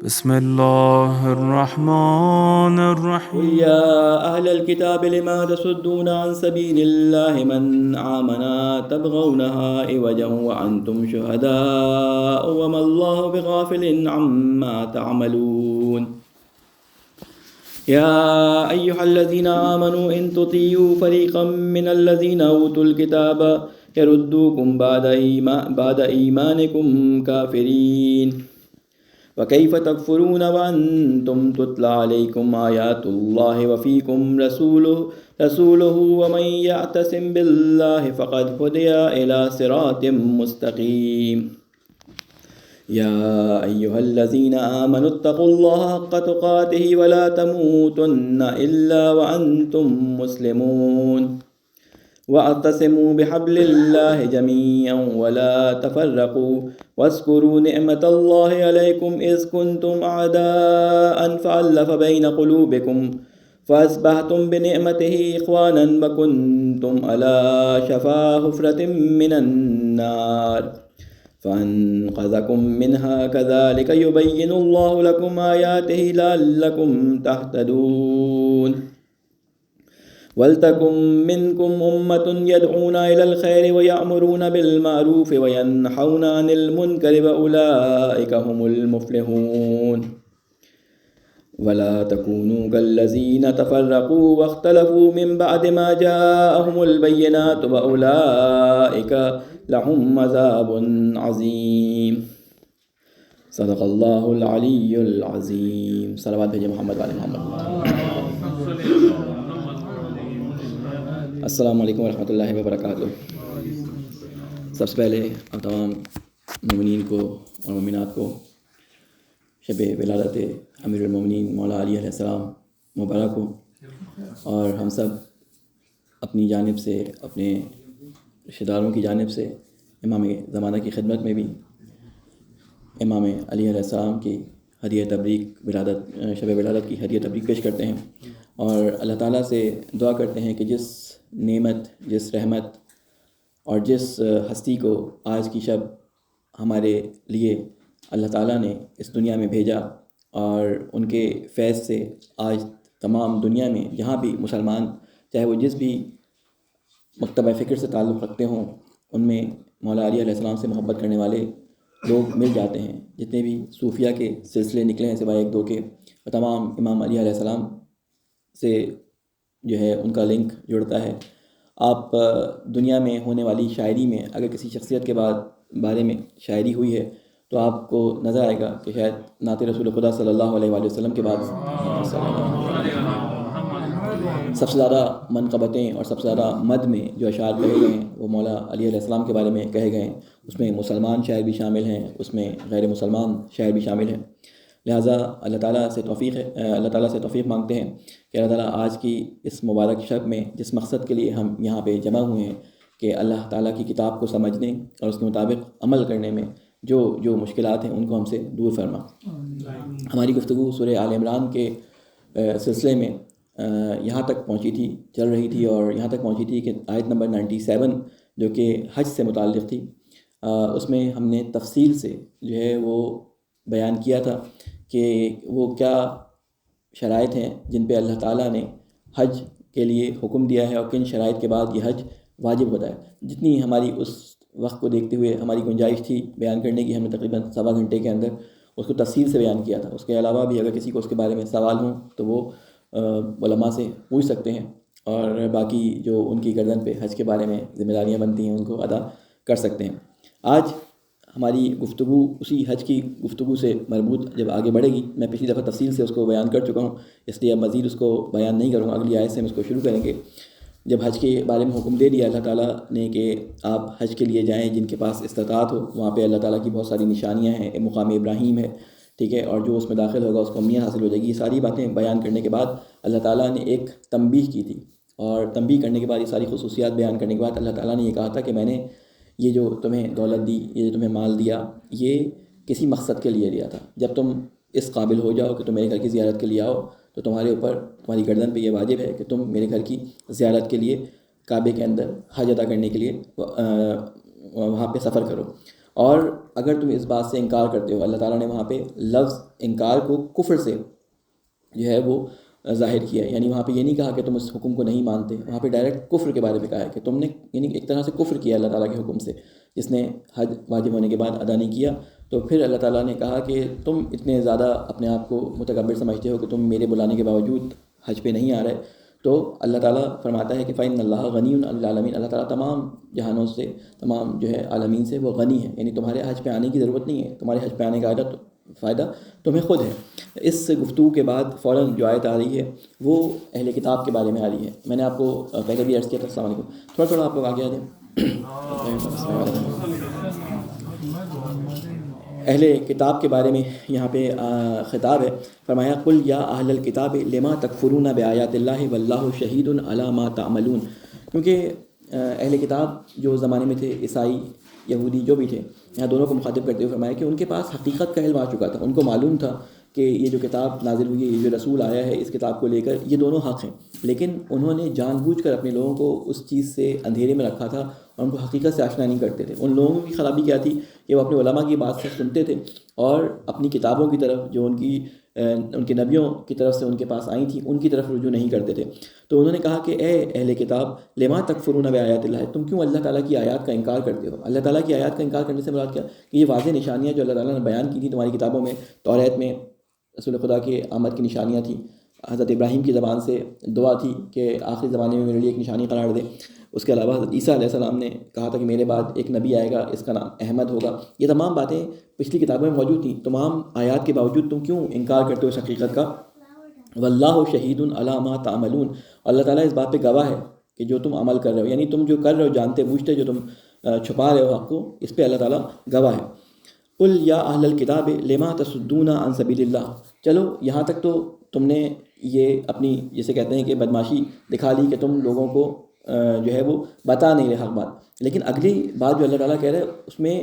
بسم الله الرحمن قل الرحيم. يا أهل الكتاب لما تصدون عن سبيل الله من آمن تبغونها عوجا وأنتم شهداء وما الله بغافل عما تعملون. يا أيها الذين آمنوا إن تطيعوا فريقا من الذين أوتوا الكتاب يردوكم بعد إيمانكم كافرين وكيف تكفرون وأنتم تتلى عليكم آيات الله وفيكم رسوله ومن يعتصم بالله فقد هدي إلى صراط مستقيم. يا أيها الذين آمنوا اتقوا الله حق تقاته ولا تموتن إلا وأنتم مسلمون واعتصموا بحبل الله جميعا ولا تفرقوا واذكروا نعمة الله عليكم إذ كنتم أعداء فألف بين قلوبكم فأصبحتم بنعمته إخوانا وكنتم على شفا حفرة من النار فأنقذكم منها كذلك يبين الله لكم آياته لعلكم تهتدون. ولتكن منكم أمة يدعون إلى الخير ويأمرون بالمعروف وينحون عن المنكر وأولئك هم المفلحون. ولا تكونوا كالذين تفرقوا واختلفوا من بعد ما جاءهم البينات وأولئك لهم عذاب عظيم. صدق الله العلی العظیم. صلوات بھیجے محمد والے محمد. السلام علیکم ورحمۃ اللہ وبرکاتہ. سب سے پہلے آپ تمام مومنین کو اور مومنات کو شب ولادت امیر المومنین مولا علی علیہ السلام مبارک ہو، اور ہم سب اپنی جانب سے، اپنے رشتہ داروں کی جانب سے امام زمانہ کی خدمت میں بھی امام علی علیہ السلام کی ہدیہ تبریک شب ولادت کی ہدیہ تبریک پیش کرتے ہیں، اور اللہ تعالیٰ سے دعا کرتے ہیں کہ جس نعمت، جس رحمت اور جس ہستی کو آج کی شب ہمارے لیے اللہ تعالیٰ نے اس دنیا میں بھیجا، اور ان کے فیض سے آج تمام دنیا میں جہاں بھی مسلمان، چاہے وہ جس بھی مکتبہ فکر سے تعلق رکھتے ہوں، ان میں مولا علی علیہ السلام سے محبت کرنے والے لوگ مل جاتے ہیں. جتنے بھی صوفیہ کے سلسلے نکلے ہیں سوائے ایک دو کے، وہ تمام امام علی علیہ السلام سے جو ہے ان کا لنک جڑتا ہے. آپ دنیا میں ہونے والی شاعری میں اگر کسی شخصیت کے بارے میں شاعری ہوئی ہے تو آپ کو نظر آئے گا کہ شاید نعت رسول خدا صلی اللہ علیہ وآلہ وسلم کے بعد سب سے زیادہ منقبتیں اور سب سے زیادہ مد میں جو اشعار کہے گئے ہیں وہ مولا علی علیہ السلام کے بارے میں کہے گئے ہیں. اس میں مسلمان شاعر بھی شامل ہیں، اس میں غیر مسلمان شاعر بھی شامل ہیں. لہٰذا اللہ تعالیٰ سے توفیق مانگتے ہیں کہ اللہ تعالیٰ آج کی اس مبارک شب میں جس مقصد کے لیے ہم یہاں پہ جمع ہوئے ہیں کہ اللہ تعالیٰ کی کتاب کو سمجھنے اور اس کے مطابق عمل کرنے میں جو مشکلات ہیں ان کو ہم سے دور فرما. ہماری گفتگو سورہ آل عمران کے سلسلے میں یہاں تک پہنچی تھی، چل رہی تھی، اور یہاں تک پہنچی تھی کہ آیت نمبر 97 جو کہ حج سے متعلق تھی، اس میں ہم نے تفصیل سے جو ہے وہ بیان کیا تھا کہ وہ کیا شرائط ہیں جن پہ اللہ تعالیٰ نے حج کے لیے حکم دیا ہے، اور کن شرائط کے بعد یہ حج واجب ہوتا ہے. جتنی ہماری اس وقت کو دیکھتے ہوئے ہماری گنجائش تھی بیان کرنے کی، ہم نے تقریباً سوا گھنٹے کے اندر اس کو تفصیل سے بیان کیا تھا. اس کے علاوہ بھی اگر کسی کو اس کے بارے میں سوال ہوں تو وہ علماء سے پوچھ سکتے ہیں، اور باقی جو ان کی گردن پہ حج کے بارے میں ذمہ داریاں بنتی ہیں ان کو ادا کر سکتے ہیں. آج ہماری گفتگو اسی حج کی گفتگو سے مربوط جب آگے بڑھے گی، میں پچھلی دفعہ تفصیل سے اس کو بیان کر چکا ہوں، اس لیے اب مزید اس کو بیان نہیں کروں گا. اگلی آیت سے ہم اس کو شروع کریں گے. جب حج کے بارے میں حکم دے دیا اللہ تعالیٰ نے کہ آپ حج کے لیے جائیں، جن کے پاس استطاعت ہو، وہاں پہ اللہ تعالیٰ کی بہت ساری نشانیاں ہیں، مقام ابراہیم ہے، ٹھیک ہے، اور جو اس میں داخل ہوگا اس کو امنیت حاصل ہو جائے گی. یہ ساری باتیں بیان کرنے کے بعد اللہ تعالیٰ نے ایک تنبیہ کی تھی، اور تنبیہ کرنے کے بعد یہ ساری خصوصیات بیان کرنے کے بعد اللہ تعالیٰ نے یہ کہا تھا کہ میں نے یہ جو تمہیں دولت دی، یہ جو تمہیں مال دیا، یہ کسی مقصد کے لیے دیا تھا. جب تم اس قابل ہو جاؤ کہ تم میرے گھر کی زیارت کے لیے آؤ تو تمہارے اوپر، تمہاری گردن پہ یہ واجب ہے کہ تم میرے گھر کی زیارت کے لیے کعبے کے اندر حج ادا کرنے کے لیے وہاں پہ سفر کرو. اور اگر تم اس بات سے انکار کرتے ہو، اللہ تعالیٰ نے وہاں پہ لفظ انکار کو کفر سے جو ہے وہ ظاہر کیا ہے، یعنی وہاں پہ یہ نہیں کہا کہ تم اس حکم کو نہیں مانتے، وہاں پہ ڈائریکٹ کفر کے بارے میں کہا ہے کہ تم نے یعنی ایک طرح سے کفر کیا اللہ تعالیٰ کے حکم سے، جس نے حج واجب ہونے کے بعد ادا نہیں کیا۔ تو پھر اللہ تعالیٰ نے کہا کہ تم اتنے زیادہ اپنے آپ کو متکبر سمجھتے ہو کہ تم میرے بلانے کے باوجود حج پہ نہیں آ رہے، تو اللہ تعالیٰ فرماتا ہے کہ فَإِنَّ اللَّهَ غَنِيٌّ عَنِ الْعَالَمِينَ، اللہ تعالیٰ تمام جہانوں سے، تمام جو ہے عالمین سے وہ غنی ہے، یعنی تمہارے حج پہ آنے کی ضرورت نہیں ہے، تمہارے حج پہ آنے کا فائدہ تمہیں خود ہے۔ اس گفتگو کے بعد فوراً جو آیت آ رہی ہے وہ اہل کتاب کے بارے میں آ رہی ہے۔ میں نے آپ کو پہلے بھی عرض کیا تھا، السلام علیکم، تھوڑا تھوڑا آپ لوگ آگے آ جائیں۔ اہل کتاب کے بارے میں یہاں پہ خطاب ہے، فرمایا قل یا اہل الکتاب لما تکفرون بآیات اللہ واللہ شہید علی ما تعملون، کیونکہ اہل کتاب جو زمانے میں تھے، عیسائی یہودی جو بھی تھے، یہاں دونوں کو مخاطب کرتے ہوئے فرمایا کہ ان کے پاس حقیقت کا علم آ چکا تھا، ان کو معلوم تھا کہ یہ جو کتاب نازل ہوئی ہے، یہ جو رسول آیا ہے اس کتاب کو لے کر، یہ دونوں حق ہیں، لیکن انہوں نے جان بوجھ کر اپنے لوگوں کو اس چیز سے اندھیرے میں رکھا تھا اور ان کو حقیقت سے آشنا نہیں کرتے تھے۔ ان لوگوں کی خرابی کیا تھی کہ وہ اپنے علماء کی بات سے سنتے تھے اور اپنی کتابوں کی طرف جو ان کے نبیوں کی طرف سے ان کے پاس آئی تھیں ان کی طرف رجوع نہیں کرتے تھے۔ تو انہوں نے کہا کہ اے اہل کتاب لما تکفرون بآیات اللہ، تم کیوں اللہ تعالیٰ کی آیات کا انکار کرتے ہو؟ اللہ تعالیٰ کی آیات کا انکار کرنے سے مراد کیا کہ یہ واضح نشانیاں جو اللہ تعالیٰ نے بیان کی تھی تمہاری کتابوں میں، توریت میں رسول خدا کے آمد کی نشانیاں تھیں، حضرت ابراہیم کی زبان سے دعا تھی کہ آخری زمانے میں میرے لیے ایک نشانی قرار دے، اس کے علاوہ حضرت عیسیٰ علیہ السلام نے کہا تھا کہ میرے بعد ایک نبی آئے گا، اس کا نام احمد ہوگا، یہ تمام باتیں پچھلی کتابوں میں موجود تھیں، تمام آیات کے باوجود تم کیوں انکار کرتے ہو اس حقیقت کا؟ واللہ شہید علی ما تعملون، اللہ تعالیٰ اس بات پہ گواہ ہے کہ جو تم عمل کر رہے ہو، یعنی تم جو کر رہے ہو جانتے بوجھتے جو تم چھپا رہے ہو حق کو، اس پہ اللہ تعالیٰ گواہ ہے۔ قل یا اہل الکتاب لما تصدون عن سبیل اللہ، چلو یہاں تک تو تم نے یہ اپنی جسے کہتے ہیں کہ بدماشی دکھا لی کہ تم لوگوں کو جو ہے وہ بتا نہیں رہے حق بات، لیکن اگلی بات جو اللہ تعالیٰ کہہ رہے ہیں اس میں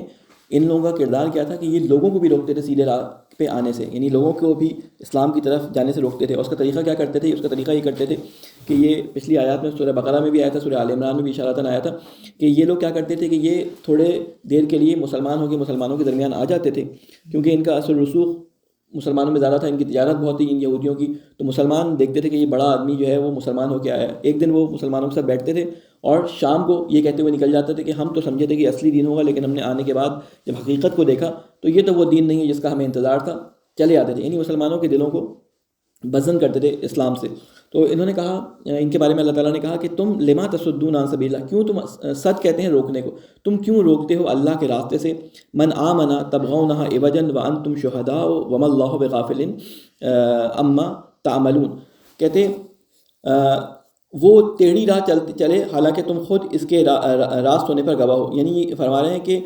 ان لوگوں کا کردار کیا تھا کہ یہ لوگوں کو بھی روکتے تھے سیدھے راہ پہ آنے سے، یعنی لوگوں کو بھی اسلام کی طرف جانے سے روکتے تھے، اور اس کا طریقہ کیا کرتے تھے؟ اس کا طریقہ یہ کرتے تھے کہ یہ پچھلی آیات میں سورہ بقرہ میں بھی آیا تھا، سورہ آل عمران میں بھی اشارتاً آیا تھا کہ یہ لوگ کیا کرتے تھے کہ یہ تھوڑے دیر کے لیے مسلمان ہو کے مسلمانوں کے درمیان آ جاتے تھے، کیونکہ ان کا اصل رسوخ مسلمانوں میں زیادہ تھا، ان کی تجارت بہت تھی ان یہودیوں کی، تو مسلمان دیکھتے تھے کہ یہ بڑا آدمی جو ہے وہ مسلمان ہو کے آیا ہے، ایک دن وہ مسلمانوں کے ساتھ بیٹھتے تھے اور شام کو یہ کہتے ہوئے نکل جاتے تھے کہ ہم تو سمجھے تھے کہ اصلی دین ہوگا، لیکن ہم نے آنے کے بعد جب حقیقت کو دیکھا تو یہ تو وہ دین نہیں ہے جس کا ہمیں انتظار تھا، چلے آتے تھے، یعنی مسلمانوں کے دلوں کو بزن کرتے تھے اسلام سے۔ تو انہوں نے کہا، ان کے بارے میں اللہ تعالیٰ نے کہا کہ تم لما تصدون عن سبیل اللہ، کیوں تم سچ کہتے ہیں روکنے کو، تم کیوں روکتے ہو اللہ کے راستے سے، من آمن تبغونها عوجا وانتم شہداء وما اللہ بغافل عما تعملون، کہتے وہ ٹیڑھی راہ چلے حالانکہ تم خود اس کے راست ہونے پر گواہ ہو، یعنی فرما رہے ہیں کہ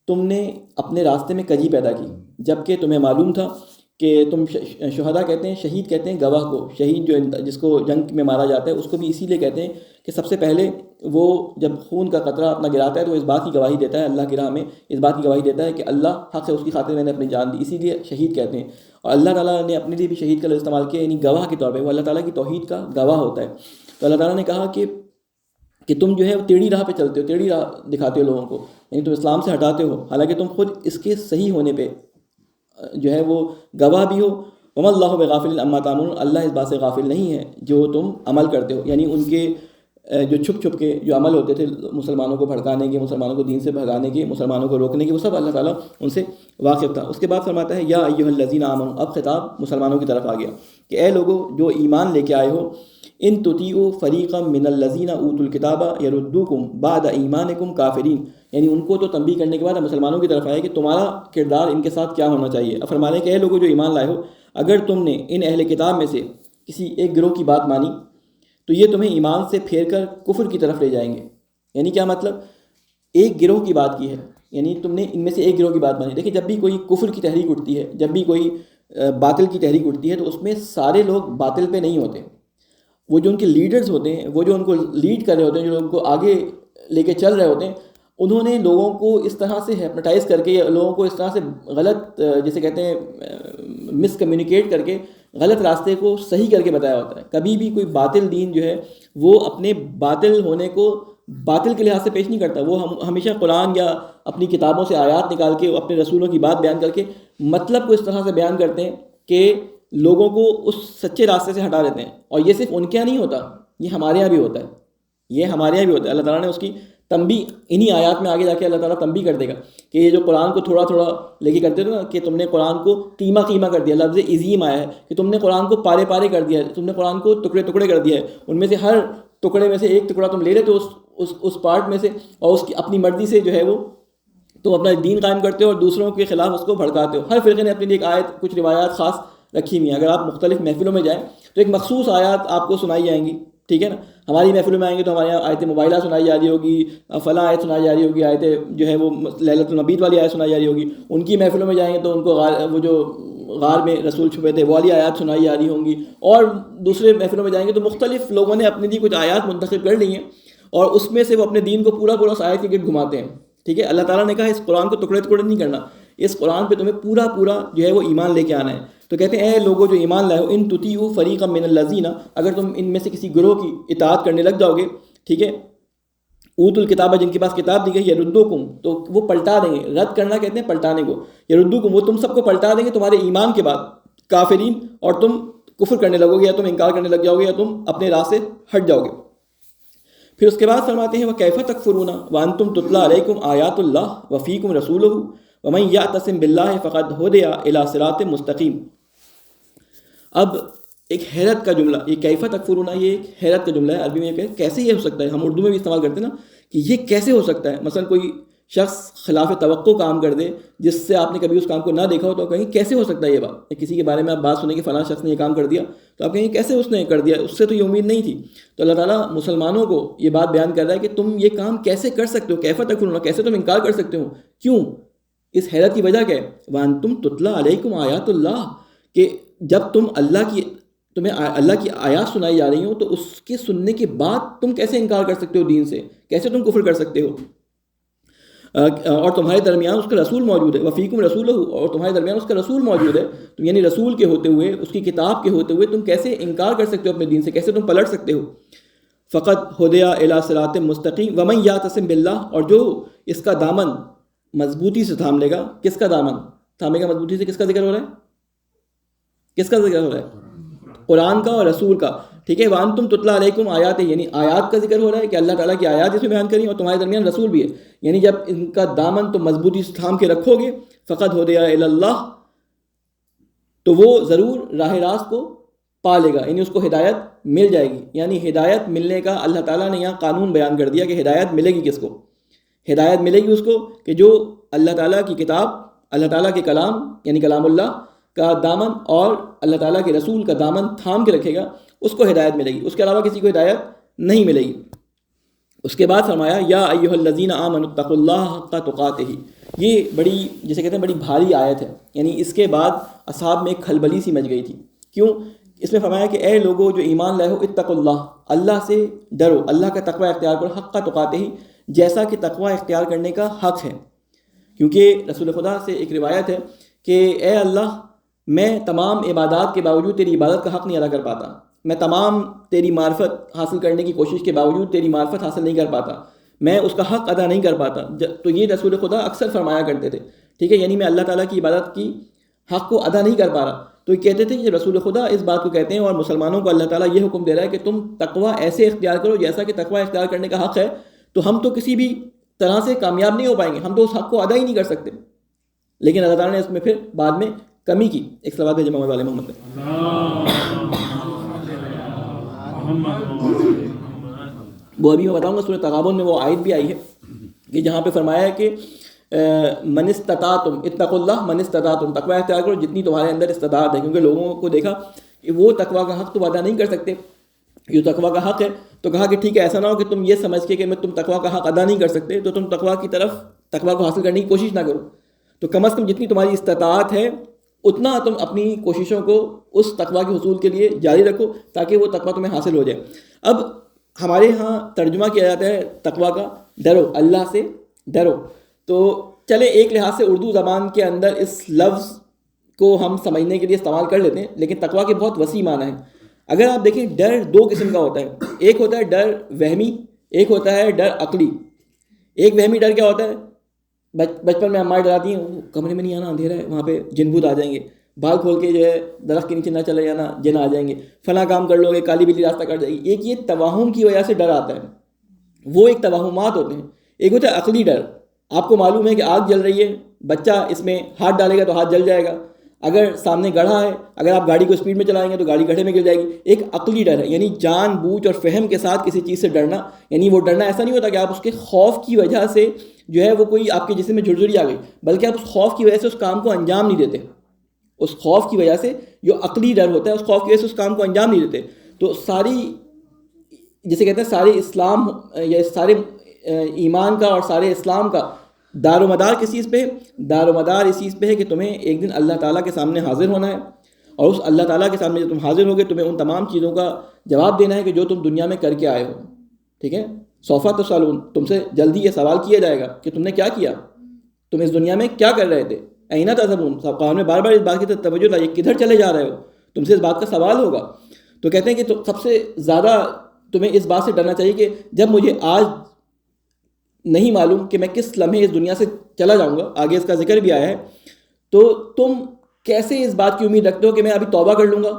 تم نے اپنے راستے میں کجی پیدا کی جبکہ تمہیں معلوم تھا کہ تم شہداء کہتے ہیں، شہید کہتے ہیں گواہ کو، شہید جو جس کو جنگ میں مارا جاتا ہے اس کو بھی اسی لیے کہتے ہیں کہ سب سے پہلے وہ جب خون کا قطرہ اپنا گراتا ہے تو اس بات کی گواہی دیتا ہے اللہ کی راہ میں، اس بات کی گواہی دیتا ہے کہ اللہ حق ہے، اس کی خاطر میں نے اپنی جان دی، اسی لیے شہید کہتے ہیں۔ اور اللہ تعالیٰ نے اپنے لیے بھی شہید کا لفظ استعمال کیا، یعنی گواہ کے طور پہ، وہ اللہ تعالیٰ کی توحید کا گواہ ہوتا ہے۔ تو اللہ تعالیٰ نے کہا کہ تم جو ہے ٹیڑھی راہ پہ چلتے ہو، ٹیڑھی راہ دکھاتے ہو لوگوں کو، یعنی تم اسلام سے ہٹاتے ہو حالانکہ تم خود اس کے صحیح ہونے پہ جو ہے وہ گواہ بھی ہو۔ وما اللہ بغافل عما تعملون، اللہ اس بات سے غافل نہیں ہے جو تم عمل کرتے ہو، یعنی ان کے جو چھپ چھپ کے جو عمل ہوتے تھے مسلمانوں کو بھڑکانے کے، مسلمانوں کو دین سے بھگانے کے، مسلمانوں کو روکنے کے، وہ سب اللہ تعالیٰ ان سے واقف تھا۔ اس کے بعد فرماتا ہے یا ایھا الذین آمنوا، اب خطاب مسلمانوں کی طرف آ گیا کہ اے لوگو جو ایمان لے کے آئے ہو، ان تطیعوا فریقا من الذین اوتوا الکتاب یردوکم بعد ایمانکم کافرین، یعنی ان کو تو تنبیہ کرنے کے بعد مسلمانوں کی طرف آئے کہ تمہارا کردار ان کے ساتھ کیا ہونا چاہیے۔ اب فرما رہے ہیں کہ اے لوگوں جو ایمان لائے ہو، اگر تم نے ان اہل کتاب میں سے کسی ایک گروہ کی بات مانی تو یہ تمہیں ایمان سے پھیر کر کفر کی طرف لے جائیں گے۔ یعنی کیا مطلب؟ ایک گروہ کی بات کی ہے، یعنی تم نے ان میں سے ایک گروہ کی بات مانی۔ دیکھیں جب بھی کوئی کفر کی تحریک اٹھتی ہے، جب بھی کوئی باطل کی تحریک اٹھتی ہے تو اس میں سارے لوگ باطل پہ نہیں ہوتے، وہ جو ان کے لیڈرز ہوتے ہیں، وہ جو ان کو لیڈ کر رہے ہوتے ہیں، جو ان کو آگے لے کے چل رہے ہوتے ہیں، انہوں نے لوگوں کو اس طرح سے ہیپنوٹائز کر کے، یا لوگوں کو اس طرح سے غلط جسے کہتے ہیں مس کمیونیکیٹ کر کے غلط راستے کو صحیح کر کے بتایا ہوتا ہے۔ کبھی بھی کوئی باطل دین جو ہے وہ اپنے باطل ہونے کو باطل کے لحاظ سے پیش نہیں کرتا. وہ ہمیشہ قرآن یا اپنی کتابوں سے آیات نکال کے اپنے رسولوں کی بات بیان کر کے مطلب کو اس طرح سے بیان کرتے ہیں کہ لوگوں کو اس سچے راستے سے ہٹا دیتے ہیں. اور یہ صرف ان کے یہاں نہیں ہوتا, یہ ہمارے یہاں بھی ہوتا ہے, یہ ہمارے یہاں بھی ہوتا ہے. اللہ تعالیٰ نے اس کی تنبیہ انہی آیات میں آگے جا کے اللہ تعالیٰ تنبیہ کر دے گا کہ یہ جو قرآن کو تھوڑا تھوڑا لے کے کرتے تھے نا, کہ تم نے قرآن کو قیمہ کر دیا. لفظ عظیم آیا ہے کہ تم نے قرآن کو پارے پارے کر دیا ہے, تم نے قرآن کو ٹکڑے ٹکڑے کر دیا ہے. ان میں سے ہر ٹکڑے میں سے ایک ٹکڑا تم لے لیتے ہو اس پارٹ میں سے, اور اس کی اپنی مرضی سے جو ہے وہ تم اپنا دین قائم کرتے ہو اور دوسروں کے خلاف اس کو بھڑکاتے ہو. ہر فرقے نے اپنے لیے ایک آیت, کچھ روایات خاص رکھی ہوئی ہیں. اگر آپ مختلف محفلوں میں جائیں تو ایک مخصوص آیات آپ کو سنائی جائیں گی, ٹھیک ہے نا. ہماری محفلوں میں آئیں گے تو ہمارے یہاں آیت مبائلہ سنائی جا رہی ہوگی, فلاں آیت سنائی جا رہی ہوگی, آیت جو ہے وہ لیلۃ المبیت والی آیت سنائی جا رہی ہوگی. ان کی محفلوں میں جائیں گے تو ان کو وہ جو غار میں رسول چھپے تھے وہ والی آیات سنائی جا رہی ہوں گی. اور دوسرے محفلوں میں جائیں گے تو مختلف لوگوں نے اپنے لیے کچھ آیات منتخب کر لی ہیں اور اس میں سے وہ اپنے دین کو پورا اس آیت کے گرد گھماتے ہیں, ٹھیک ہے. اللہ تعالیٰ نے کہا اس قرآن کو ٹکڑے ٹکڑے نہیں کرنا, اس قرآن پہ تمہیں پورا جو ہے وہ ایمان لے کے آنا ہے. تو کہتے ہیں اے لوگوں جو ایمان لائے ہو, ان تطیعوا فریقا من الذین, اگر تم ان میں سے کسی گروہ کی اطاعت کرنے لگ جاؤ گے, ٹھیک ہے, اوتوا الکتاب, جن کے پاس کتاب دی گئی, یردوکم, تو وہ پلٹا دیں گے. رد کرنا کہتے ہیں پلٹانے کو. یردوکم, وہ تم سب کو پلٹا دیں گے تمہارے ایمان کے بعد, کافرین, اور تم کفر کرنے لگو گے یا تم انکار کرنے لگ جاؤ گے یا تم اپنے راہ سے ہٹ جاؤ گے. پھر اس کے بعد فرماتے ہیں وَكَيْفَ تَكْفُرُونَ وَأَنْتُمْ تُتْلَىٰ عَلَيْكُمْ آيَاتُ اللَّهِ وَفِيكُمْ رَسُولُهُ وَمَنْ يَعْتَصِمْ بِاللَّهِ فَقَدْ هُدِيَ إِلَىٰ صِرَاطٍ مُسْتَقِيمٍ. اب ایک حیرت کا جملہ, یہ کیف تکفرون, یہ ایک حیرت کا جملہ ہے. عربی میں یہ کیسے یہ ہو سکتا ہے, ہم اردو میں بھی استعمال کرتے ہیں نا کہ یہ کیسے ہو سکتا ہے. مثلا کوئی شخص خلاف توقع کام کر دے جس سے آپ نے کبھی اس کام کو نہ دیکھا ہو تو کہیں کیسے ہو سکتا ہے یہ بات. کسی کے بارے میں آپ بات سنیں کہ فلاں شخص نے یہ کام کر دیا تو آپ کہیں کیسے اس نے کر دیا, اس سے تو یہ امید نہیں تھی. تو اللہ تعالیٰ مسلمانوں کو یہ بات بیان کر رہا ہے کہ تم یہ کام کیسے کر سکتے ہو, کیف تکفرون, کیسے تم انکار کر سکتے ہو, کیوں. اس حیرت کی وجہ کیا ہے, وَأَنْتُمْ تُتْلَىٰ عَلَيْكُمْ آیاتُ اللَّهِ, کہ جب تمہیں اللہ کی آیات سنائی جا رہی ہوں تو اس کے سننے کے بعد تم کیسے انکار کر سکتے ہو دین سے, کیسے تم کفر کر سکتے ہو. اور تمہارے درمیان اس کا رسول موجود ہے, وفیکم رسولہ, اور تمہارے درمیان اس کا رسول موجود ہے. تو یعنی رسول کے ہوتے ہوئے, اس کی کتاب کے ہوتے ہوئے تم کیسے انکار کر سکتے ہو اپنے دین سے, کیسے تم پلٹ سکتے ہو. فقط ہدیٰ الی صراط مستقیم ومن یعتصم باللہ, اور جو اس کا دامن مضبوطی سے تھام لے گا. کس کا دامن تھامے گا مضبوطی سے, کس کا ذکر ہو رہا ہے, کس کا ذکر ہو رہا ہے, قرآن کا اور رسول کا, ٹھیک ہے. وَأَنْتُمْ تُتْلَىٰ عَلَيْكُمْ آیات, یعنی آیات کا ذکر ہو رہا ہے کہ اللہ تعالیٰ کی آیات اس میں بیان کریں, اور تمہارے درمیان رسول بھی ہے. یعنی جب ان کا دامن تم مضبوطی سے تھام کے رکھو گے, فقط ہدیٰ الی اللہ, تو وہ ضرور راہ راست کو پا لے گا, یعنی اس کو ہدایت مل جائے گی. یعنی ہدایت ملنے کا اللہ تعالیٰ نے یہاں قانون بیان کر دیا کہ ہدایت ملے گی کس کو. ہدایت ملے گی اس کو کہ جو اللہ تعالیٰ کی کتاب, اللہ تعالیٰ کے کلام یعنی کلام اللہ کا دامن اور اللہ تعالیٰ کے رسول کا دامن تھام کے رکھے گا, اس کو ہدایت ملے گی. اس کے علاوہ کسی کو ہدایت نہیں ملے گی. اس کے بعد فرمایا یا ایھا الذین آمنوا اتقوا اللہ حق تقاتہ, یہ بڑی, جسے کہتے ہیں بڑی بھاری آیت ہے. یعنی اس کے بعد اصحاب میں ایک کھلبلی سی مچ گئی تھی. کیوں؟ اس میں فرمایا کہ اے لوگو جو ایمان لائے ہو, اتقوا اللہ, اللہ سے ڈرو, اللہ کا تقوی اختیار کرو, حق تقاتہ, جیسا کہ تقوی اختیار کرنے کا حق ہے. کیونکہ رسول خدا سے ایک روایت ہے کہ اے اللہ, میں تمام عبادات کے باوجود تیری عبادت کا حق نہیں ادا کر پاتا, میں تمام تیری معرفت حاصل کرنے کی کوشش کے باوجود تیری معرفت حاصل نہیں کر پاتا, میں اس کا حق ادا نہیں کر پاتا. تو یہ رسول خدا اکثر فرمایا کرتے تھے, ٹھیک ہے. یعنی میں اللہ تعالیٰ کی عبادت کی حق کو ادا نہیں کر پا رہا. تو یہ کہتے تھے کہ رسول خدا اس بات کو کہتے ہیں, اور مسلمانوں کو اللہ تعالیٰ یہ حکم دے رہا ہے کہ تم تقوی ایسے اختیار کرو جیسا کہ تقوی اختیار کرنے کا حق ہے. تو ہم تو کسی بھی طرح سے کامیاب نہیں ہو پائیں گے, ہم تو اس حق کو ادا ہی نہیں کر سکتے. لیکن اللہ تعالیٰ نے اس میں پھر بعد میں کمی کی. ایک صلوات بھیجیں محمد والے محمد پہ. وہ ابھی میں بتاؤں گا, سورۃ تغابن میں وہ آیت بھی آئی ہے کہ جہاں پہ فرمایا ہے کہ من استطاعتم اتقوا اللہ من استطاعتم, تقوی اختیار کرو جتنی تمہارے اندر استطاعت ہے. کیونکہ لوگوں کو دیکھا کہ وہ تقوی کا حق تو ادا نہیں کر سکتے, یہ تقوی کا حق ہے. تو کہا کہ ٹھیک ہے, ایسا نہ ہو کہ تم یہ سمجھ کے کہ میں تم تقوی کا حق ادا نہیں کر سکتے تو تم تقوی کی طرف, تقوی کو حاصل کرنے کی کوشش نہ کرو. تو کم از کم جتنی تمہاری استطاعت ہے اتنا تم اپنی کوششوں کو اس تقوی کے حصول کے لیے جاری رکھو تاکہ وہ تقوی تمہیں حاصل ہو جائے. اب ہمارے ہاں ترجمہ کیا جاتا ہے تقوی کا ڈرو, اللہ سے ڈرو. تو چلے ایک لحاظ سے اردو زبان کے اندر اس لفظ کو ہم سمجھنے کے لیے استعمال کر لیتے ہیں, لیکن تقوی کے بہت وسیع معنی ہیں. اگر آپ دیکھیں ڈر دو قسم کا ہوتا ہے, ایک ہوتا ہے ڈر وہمی, ایک ہوتا ہے ڈر عقلی. ایک وہمی ڈر کیا ہوتا ہے؟ بچپن میں ہماری ڈراتی ہیں کمرے میں نہیں آنا، اندھیرا ہے، وہاں پہ جن بھوت آ جائیں گے، بال کھول کے جو ہے درخت کے نیچے نہ چلے جانا، جن آ جائیں گے، فلاں کام کر لو گے کالی بلی راستہ کٹ جائے گی. ایک یہ توہم کی وجہ سے ڈر آتا ہے، وہ ایک توہمات ہوتے ہیں. ایک ہوتا ہے عقلی ڈر، آپ کو معلوم ہے کہ آگ جل رہی ہے، بچہ اس میں ہاتھ ڈالے گا تو ہاتھ جل جائے گا، اگر سامنے گڑھا ہے، اگر آپ گاڑی کو اسپیڈ میں چلائیں گے تو گاڑی گڑھے میں گر جائے گی. ایک عقلی ڈر ہے، یعنی جان بوجھ اور فہم کے ساتھ کسی چیز سے ڈرنا. یعنی وہ ڈرنا ایسا نہیں ہوتا کہ آپ اس کے خوف کی وجہ سے جو ہے وہ کوئی آپ کے جسم میں جھرجھری آ گئی، بلکہ آپ اس خوف کی وجہ سے اس کام کو انجام نہیں دیتے. اس خوف کی وجہ سے جو عقلی ڈر ہوتا ہے، اس خوف کی وجہ سے اس کام کو انجام نہیں دیتے. تو ساری جسے کہتے ہیں سارے اسلام یا سارے ایمان کا اور سارے اسلام کا دار و مدار کس چیز پہ ہے؟ دار و مدار اس چیز پہ ہے کہ تمہیں ایک دن اللہ تعالیٰ کے سامنے حاضر ہونا ہے، اور اس اللہ تعالیٰ کے سامنے جب تم حاضر ہوگے تمہیں ان تمام چیزوں کا جواب دینا ہے کہ جو تم دنیا میں کر کے آئے ہو. ٹھیک ہے، سوف تسألون، تم سے جلدی یہ سوال کیا جائے گا کہ تم نے کیا کیا، تم اس دنیا میں کیا کر رہے تھے. اینا تذهبون، قرآن میں بار بار اس بات کی توجہ لائے کدھر چلے جا رہے ہو، تم سے اس بات کا سوال ہوگا. تو کہتے ہیں کہ سب سے زیادہ تمہیں اس بات سے ڈرنا چاہیے کہ جب مجھے آج نہیں معلوم کہ میں کس لمحے اس دنیا سے چلا جاؤں گا، آگے اس کا ذکر بھی آیا ہے، تو تم کیسے اس بات کی امید رکھتے ہو کہ میں ابھی توبہ کر لوں گا،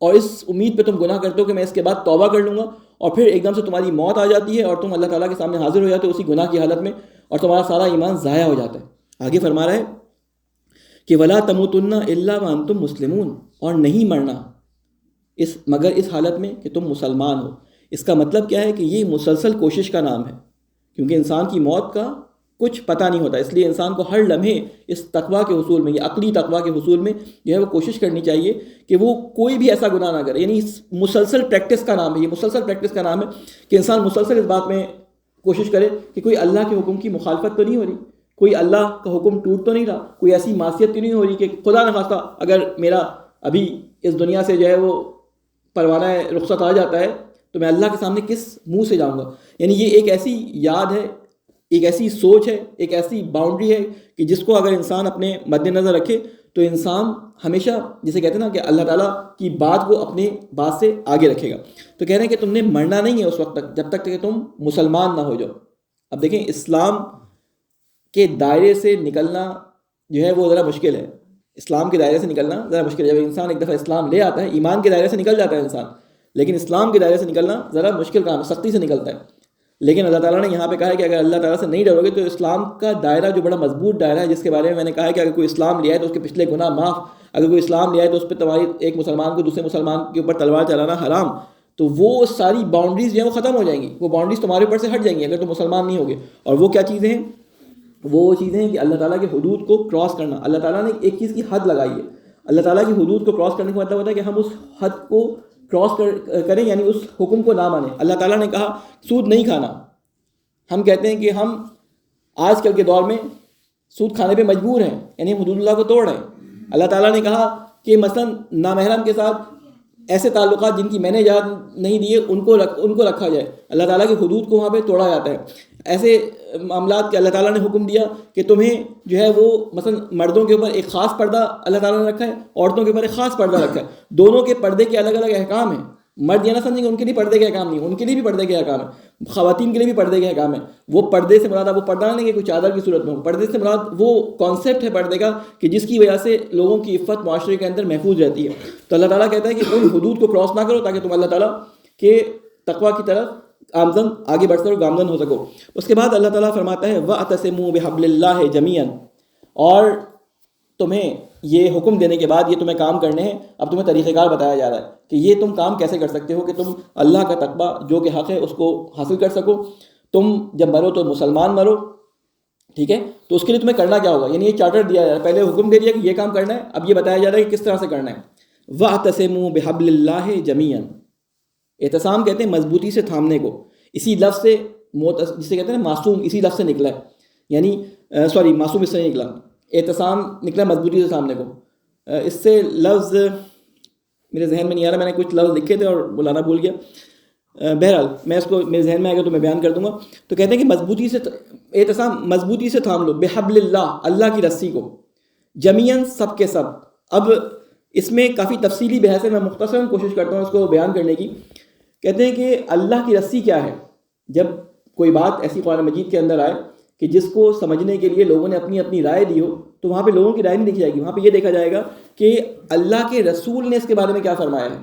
اور اس امید پہ تم گناہ کرتے ہو کہ میں اس کے بعد توبہ کر لوں گا، اور پھر ایک دم سے تمہاری موت آ جاتی ہے اور تم اللہ تعالیٰ کے سامنے حاضر ہو جاتے ہو اسی گناہ کی حالت میں، اور تمہارا سارا ایمان ضائع ہو جاتا ہے. آگے فرما رہا ہے کہ ولا تموتن الا وانتم مسلمون، اور نہیں مرنا مگر اس حالت میں کہ تم مسلمان ہو. اس کا مطلب کیا ہے کہ یہ مسلسل کوشش کا نام ہے، کیونکہ انسان کی موت کا کچھ پتہ نہیں ہوتا، اس لیے انسان کو ہر لمحے اس تقویٰ کے حصول میں، یہ عقلی تقویٰ کے حصول میں جو ہے وہ کوشش کرنی چاہیے کہ وہ کوئی بھی ایسا گناہ نہ کرے. یعنی مسلسل پریکٹس کا نام ہے، یہ مسلسل پریکٹس کا نام ہے کہ انسان مسلسل اس بات میں کوشش کرے کہ کوئی اللہ کے حکم کی مخالفت تو نہیں ہو رہی، کوئی اللہ کا حکم ٹوٹ تو نہیں رہا، کوئی ایسی معصیت تو نہیں ہو رہی کہ خدا نخواستہ اگر میرا ابھی اس دنیا سے جو ہے وہ پروانہ رخصت آ جاتا ہے تو میں اللہ کے سامنے کس منہ سے جاؤں گا. یعنی یہ ایک ایسی یاد ہے، ایک ایسی سوچ ہے، ایک ایسی باؤنڈری ہے کہ جس کو اگر انسان اپنے مد نظر رکھے تو انسان ہمیشہ جسے کہتے ہیں نا کہ اللہ تعالیٰ کی بات کو اپنے بات سے آگے رکھے گا. تو کہہ رہے ہیں کہ تم نے مرنا نہیں ہے اس وقت تک جب تک کہ تم مسلمان نہ ہو جاؤ. اب دیکھیں اسلام کے دائرے سے نکلنا جو ہے وہ ذرا مشکل ہے، اسلام کے دائرے سے نکلنا ذرا مشکل ہے. جب انسان ایک دفعہ اسلام لے آتا ہے، ایمان کے دائرے سے نکل جاتا ہے انسان، لیکن اسلام کے دائرے سے نکلنا ذرا مشکل کام ہے، سختی سے نکلتا ہے. لیکن اللہ تعالیٰ نے یہاں پہ کہا ہے کہ اگر اللہ تعالیٰ سے نہیں ڈرو گے تو اسلام کا دائرہ جو بڑا مضبوط دائرہ ہے، جس کے بارے میں نے کہا ہے کہ اگر کوئی اسلام لیا ہے تو اس کے پچھلے گناہ معاف، اگر کوئی اسلام لیا ہے تو اس پہ تمہاری ایک مسلمان کو دوسرے مسلمان کے اوپر تلوار چلانا حرام، تو وہ ساری باؤنڈریز جو ہیں وہ ختم ہو جائیں گی، وہ باؤنڈریز تمہارے اوپر سے ہٹ جائیں گی اگر تم مسلمان نہیں ہوگے. اور وہ کیا چیزیں ہیں؟ وہ چیزیں ہیں کہ اللہ تعالیٰ کی حدود کو کراس کرنا. اللہ تعالیٰ نے ایک چیز کی حد لگائی ہے، اللہ تعالیٰ کی حدود کو کراس کرنے کا مطلب ہوتا ہے کہ ہم اس حد کو کراس کریں، یعنی اس حکم کو نہ مانیں. اللہ تعالیٰ نے کہا سود نہیں کھانا، ہم کہتے ہیں کہ ہم آج کل کے دور میں سود کھانے پہ مجبور ہیں، یعنی حدود اللہ کو توڑ رہے ہیں. اللہ تعالیٰ نے کہا کہ مثلا نامحرم کے ساتھ ایسے تعلقات جن کی میں نے اجازت نہیں دی ہے ان کو رکھا جائے، اللہ تعالیٰ کی حدود کو وہاں پہ توڑا جاتا ہے. ایسے معاملات کے اللہ تعالیٰ نے حکم دیا کہ تمہیں جو ہے وہ مثلا مردوں کے اوپر ایک خاص پردہ اللہ تعالیٰ نے رکھا ہے، عورتوں کے اوپر ایک خاص پردہ رکھا ہے. دونوں کے پردے کے الگ الگ احکام ہیں. مرد یہ نہ سمجھیں کہ ان کے لیے پردے کے احکام نہیں، ان کے لیے بھی پردے کے احکام ہیں، خواتین کے لیے بھی پردے کے احکام ہیں. وہ پردے سے مراد وہ پردہ نہیں کہ کوئی چادر کی صورت میں ہو، پردے سے مراد وہ کانسیپٹ ہے پردے کا کہ جس کی وجہ سے لوگوں کی عفت معاشرے کے اندر محفوظ رہتی ہے. تو اللہ تعالیٰ کہتا ہے کہ ان حدود کو کراس نہ کرو تاکہ تم اللہ تعالیٰ کے تقویٰ کی طرف آمدن آگے بڑھ سکو، گامزن ہو سکو. اس کے بعد اللہ تعالیٰ فرماتا ہے وَاعْتَصِمُوا بِحَبْلِ اللَّهِ جَمِيعًا، اور تمہیں یہ حکم دینے کے بعد یہ تمہیں کام کرنے ہیں. اب تمہیں طریقہ کار بتایا جا رہا ہے کہ یہ تم کام کیسے کر سکتے ہو کہ تم اللہ کا تقویٰ جو کہ حق ہے اس کو حاصل کر سکو. تم جب مرو تو مسلمان مرو، ٹھیک ہے. تو اس کے لیے تمہیں کرنا کیا ہوگا؟ یعنی یہ چارٹر دیا جا رہا ہے، پہلے حکم دے دیا کہ یہ کام کرنا ہے، اب یہ بتایا جا رہا ہے کہ کس طرح سے کرنا ہے. وَاعْتَصِمُوا بِحَبْلِ اللَّهِ جَمِيعًا، اعتصام کہتے ہیں مضبوطی سے تھامنے کو. اسی لفظ سے جسے کہتے ہیں نا معصوم، اسی لفظ سے نکلا ہے، یعنی معصوم اس سے نہیں نکلا، اعتصام نکلا مضبوطی سے تھامنے کو. اس سے لفظ میرے ذہن میں نہیں آ رہا، میں نے کچھ لفظ لکھے تھے اور بلانا بھول گیا. بہرحال میں اس کو میرے ذہن میں آئے گا تو میں بیان کر دوں گا. تو کہتے ہیں کہ مضبوطی سے اعتصام مضبوطی سے تھام لو، بحبل اللہ، اللہ کی رسی کو، جمیعاً سب کے سب. اب اس میں کافی تفصیلی بحث ہے، میں مختصراً کوشش کرتا ہوں اس کو بیان کرنے کی. کہتے ہیں کہ اللہ کی رسی کیا ہے؟ جب کوئی بات ایسی قرآن مجید کے اندر آئے کہ جس کو سمجھنے کے لیے لوگوں نے اپنی اپنی رائے دی ہو، تو وہاں پہ لوگوں کی رائے نہیں دیکھی جائے گی، وہاں پہ یہ دیکھا جائے گا کہ اللہ کے رسول نے اس کے بارے میں کیا فرمایا ہے،